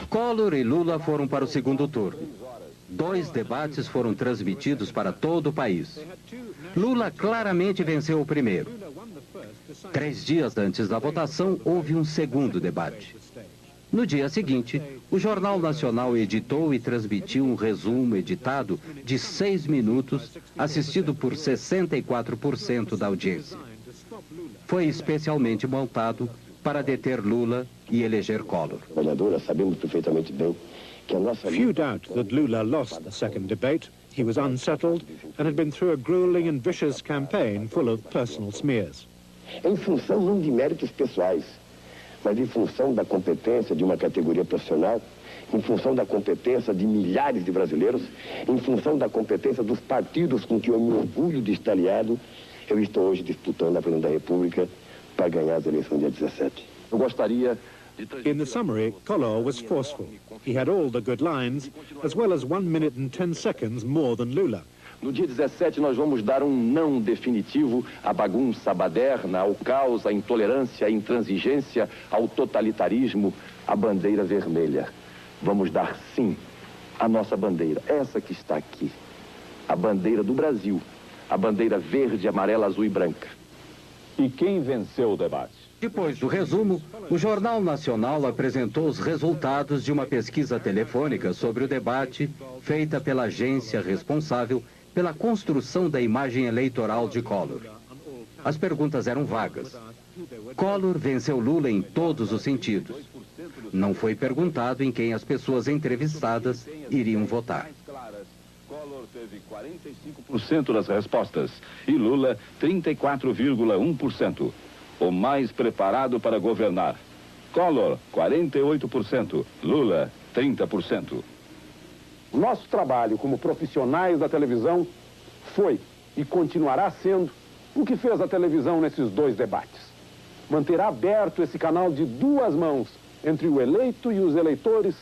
Collor e Lula foram para o segundo turno. 2 debates foram transmitidos para todo o país. Lula claramente venceu o primeiro. 3 dias antes da votação, houve um segundo debate. No dia seguinte, o Jornal Nacional editou e transmitiu um resumo editado de 6 minutos, assistido por 64% da audiência. Foi especialmente montado para deter Lula e eleger Collor. Sabemos perfeitamente bem que a nossa... Few doubt that Lula lost the second debate. He was unsettled and had been through a grueling and vicious campaign full of personal smears. Em função não de méritos pessoais, mas em função da competência de uma categoria profissional, em função da competência de milhares de brasileiros, em função da competência dos partidos com que eu me orgulho de estar aliado, eu estou hoje disputando a presidência da República para ganhar as eleições dia 17. Eu gostaria de... In the summary, Collor was forceful. He had all the good lines, as well as 1 minute and 10 seconds more than Lula. No dia 17, nós vamos dar um não definitivo à bagunça, à baderna, ao caos, à intolerância, à intransigência, ao totalitarismo, à bandeira vermelha. Vamos dar sim à nossa bandeira, essa que está aqui, a bandeira do Brasil, a bandeira verde, amarela, azul e branca. E quem venceu o debate? Depois do resumo, o Jornal Nacional apresentou os resultados de uma pesquisa telefônica sobre o debate feita pela agência responsável pela construção da imagem eleitoral de Collor. As perguntas eram vagas. Collor venceu Lula em todos os sentidos. Não foi perguntado em quem as pessoas entrevistadas iriam votar. Collor teve 45% das respostas e Lula 34,1%. O mais preparado para governar. Collor, 48%. Lula, 30%. Nosso trabalho como profissionais da televisão foi e continuará sendo o que fez a televisão nesses 2 debates. Manterá aberto esse canal de 2 mãos entre o eleito e os eleitores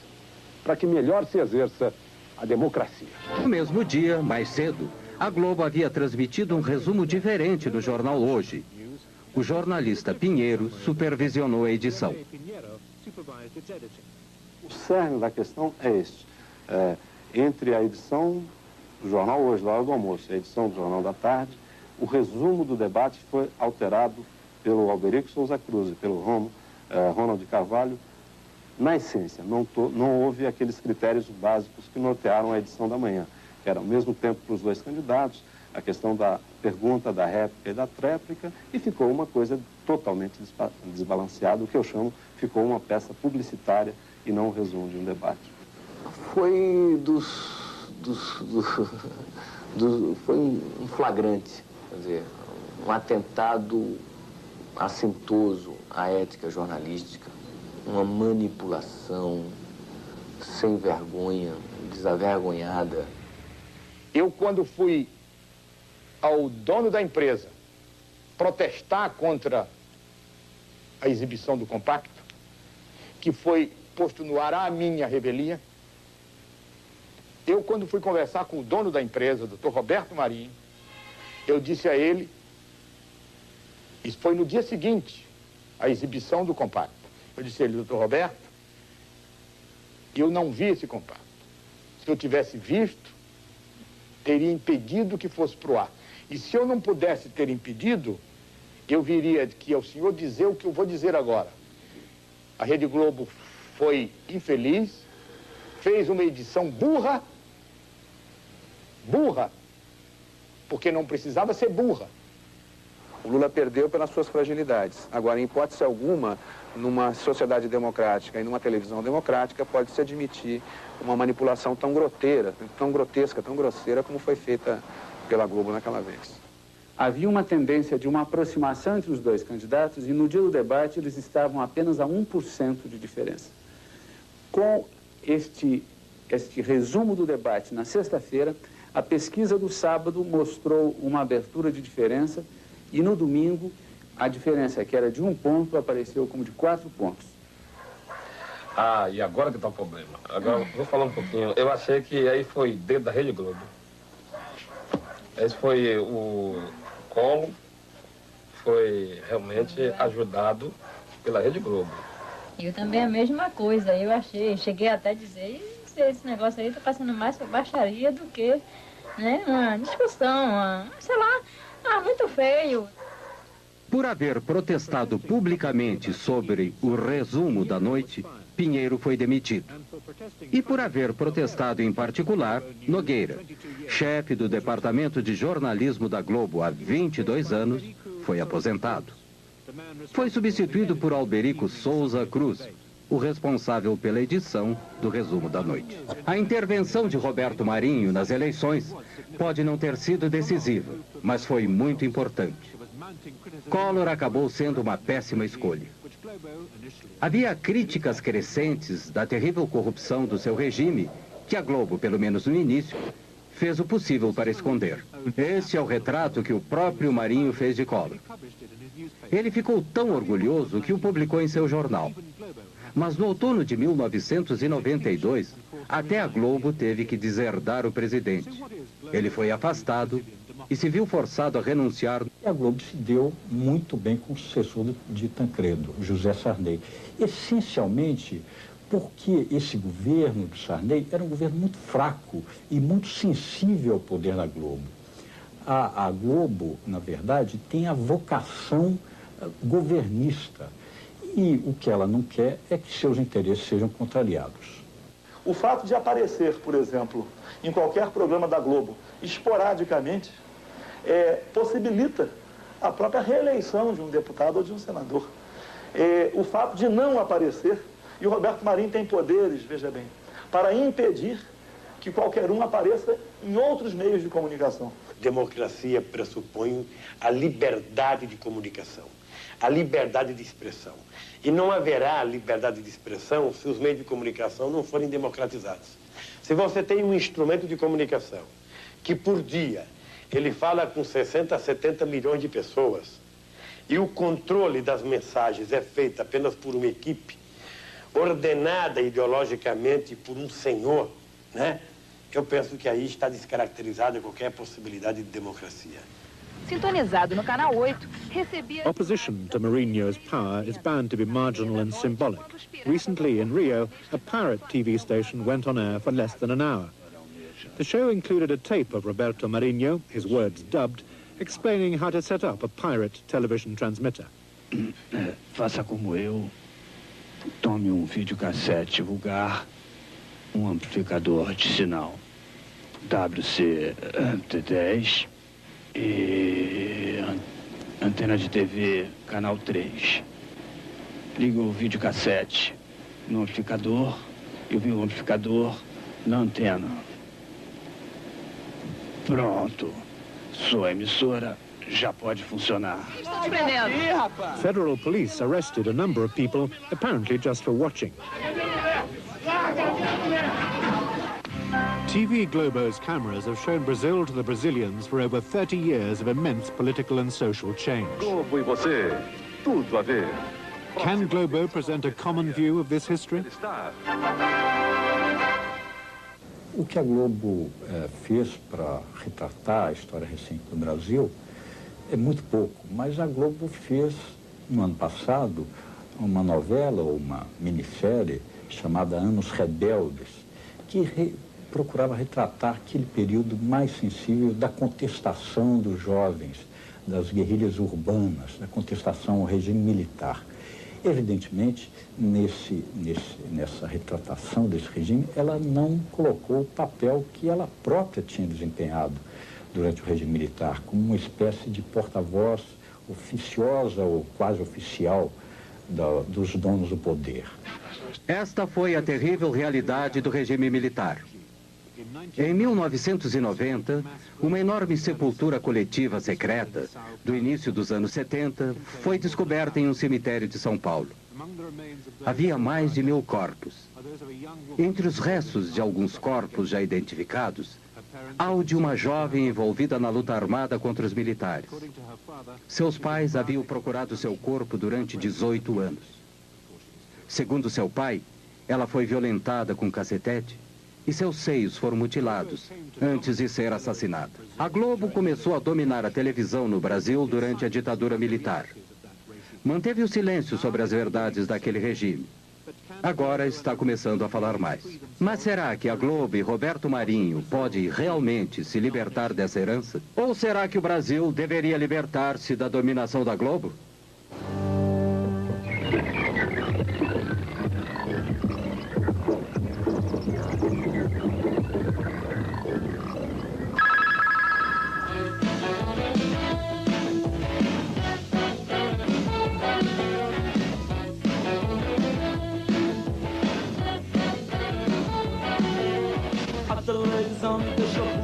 para que melhor se exerça a democracia. No mesmo dia, mais cedo, a Globo havia transmitido um resumo diferente do jornal Hoje. O jornalista Pinheiro supervisionou a edição. O cerne da questão é este. Entre a edição do jornal hoje, da hora do almoço, e a edição do jornal da tarde, o resumo do debate foi alterado pelo Alberico Souza Cruz e pelo Ronald Carvalho. Na essência, não houve aqueles critérios básicos que nortearam a edição da manhã, que era ao mesmo tempo para os dois candidatos, a questão da pergunta, da réplica e da tréplica, e ficou uma coisa totalmente desbalanceada, o que eu chamo, ficou uma peça publicitária e não um resumo de um debate. Foi foi um flagrante, quer dizer, um atentado assintoso à ética jornalística, uma manipulação sem vergonha, desavergonhada. Eu, quando fui ao dono da empresa protestar contra a exibição do compacto, que foi posto no ar a minha revelia, eu, quando fui conversar com o dono da empresa, Dr. Roberto Marinho, eu disse a ele, isso foi no dia seguinte, a exibição do compacto, eu disse a ele, Dr. Roberto, eu não vi esse compacto. Se eu tivesse visto, teria impedido que fosse pro ar. E se eu não pudesse ter impedido, eu viria que ao senhor dizer o que eu vou dizer agora. A Rede Globo foi infeliz, fez uma edição burra, porque não precisava ser burra. O Lula perdeu pelas suas fragilidades. Agora, em hipótese alguma, numa sociedade democrática e numa televisão democrática, pode-se admitir uma manipulação tão grotesca, tão grosseira como foi feita pela Globo naquela vez. Havia uma tendência de uma aproximação entre os dois candidatos e no dia do debate eles estavam apenas a 1% de diferença. Com este resumo do debate na sexta-feira, a pesquisa do sábado mostrou uma abertura de diferença e no domingo a diferença que era de 1 ponto apareceu como de 4 pontos. Ah, e agora que está o problema. Agora vou falar um pouquinho. Eu achei que aí foi dedo da Rede Globo. Esse foi o Collor, foi realmente ajudado pela Rede Globo. Eu também a mesma coisa, eu achei, cheguei até a dizer, esse negócio aí está passando mais por baixaria do que, né, uma discussão, sei lá, muito feio. Por haver protestado publicamente sobre o resumo da noite, Pinheiro foi demitido. E por haver protestado em particular, Nogueira, chefe do Departamento de Jornalismo da Globo há 22 anos, foi aposentado. Foi substituído por Alberico Souza Cruz, o responsável pela edição do resumo da noite. A intervenção de Roberto Marinho nas eleições pode não ter sido decisiva, mas foi muito importante. Collor acabou sendo uma péssima escolha. Havia críticas crescentes da terrível corrupção do seu regime, que a Globo, pelo menos no início, fez o possível para esconder. Esse é o retrato que o próprio Marinho fez de Collor. Ele ficou tão orgulhoso que o publicou em seu jornal. Mas no outono de 1992, até a Globo teve que deserdar o presidente. Ele foi afastado e se viu forçado a renunciar. E a Globo se deu muito bem com o sucessor de Tancredo, José Sarney. Essencialmente porque esse governo do Sarney era um governo muito fraco e muito sensível ao poder da Globo. A Globo, na verdade, tem a vocação governista. E o que ela não quer é que seus interesses sejam contrariados. O fato de aparecer, por exemplo, em qualquer programa da Globo, esporadicamente, possibilita a própria reeleição de um deputado ou de um senador. O fato de não aparecer, e o Roberto Marinho tem poderes, veja bem, para impedir que qualquer um apareça em outros meios de comunicação. Democracia pressupõe a liberdade de comunicação, a liberdade de expressão. E não haverá liberdade de expressão se os meios de comunicação não forem democratizados. Se você tem um instrumento de comunicação que por dia ele fala com 60 a 70 milhões de pessoas e o controle das mensagens é feito apenas por uma equipe ordenada ideologicamente por um senhor, né? Eu penso que aí está descaracterizada qualquer possibilidade de democracia. sintonizado no canal 8, recebia... Opposition to Mourinho's power is bound to be marginal and symbolic. Recently in Rio, a pirate TV station went on air for less than an hour. The show included a tape of Roberto Marinho, his words dubbed, explaining how to set up a pirate television transmitter. Faça como eu. Tome videocassete vulgar, amplificador de sinal WC-T10 e antena de TV, canal 3. Liga o videocassete no amplificador e o amplificador na antena. Pronto. Sua emissora já pode funcionar. Federal police arrested a number of people, apparently just for watching. TV Globo's cameras have shown Brazil to the Brazilians for over 30 years of immense political and social change. Globo e você, tudo a ver. Can Globo present a common view of this history? O que a Globo fez para retratar a história recente do Brasil é muito pouco, mas a Globo fez, no ano passado, uma novela ou uma minissérie chamada Anos Rebeldes, que procurava retratar aquele período mais sensível da contestação dos jovens, das guerrilhas urbanas, da contestação ao regime militar. Evidentemente, nessa retratação desse regime, ela não colocou o papel que ela própria tinha desempenhado durante o regime militar, como uma espécie de porta-voz oficiosa ou quase oficial dos donos do poder. Esta foi a terrível realidade do regime militar. Em 1990, uma enorme sepultura coletiva secreta, do início dos anos 70, foi descoberta em um cemitério de São Paulo. Havia mais de 1000 corpos. Entre os restos de alguns corpos já identificados, há o de uma jovem envolvida na luta armada contra os militares. Seus pais haviam procurado seu corpo durante 18 anos. Segundo seu pai, ela foi violentada com cacetete e seus seios foram mutilados antes de ser assassinada. A Globo começou a dominar a televisão no Brasil durante a ditadura militar. Manteve o silêncio sobre as verdades daquele regime. Agora está começando a falar mais. Mas será que a Globo e Roberto Marinho pode realmente se libertar dessa herança? Ou será que o Brasil deveria libertar-se da dominação da Globo? A televisão me deixou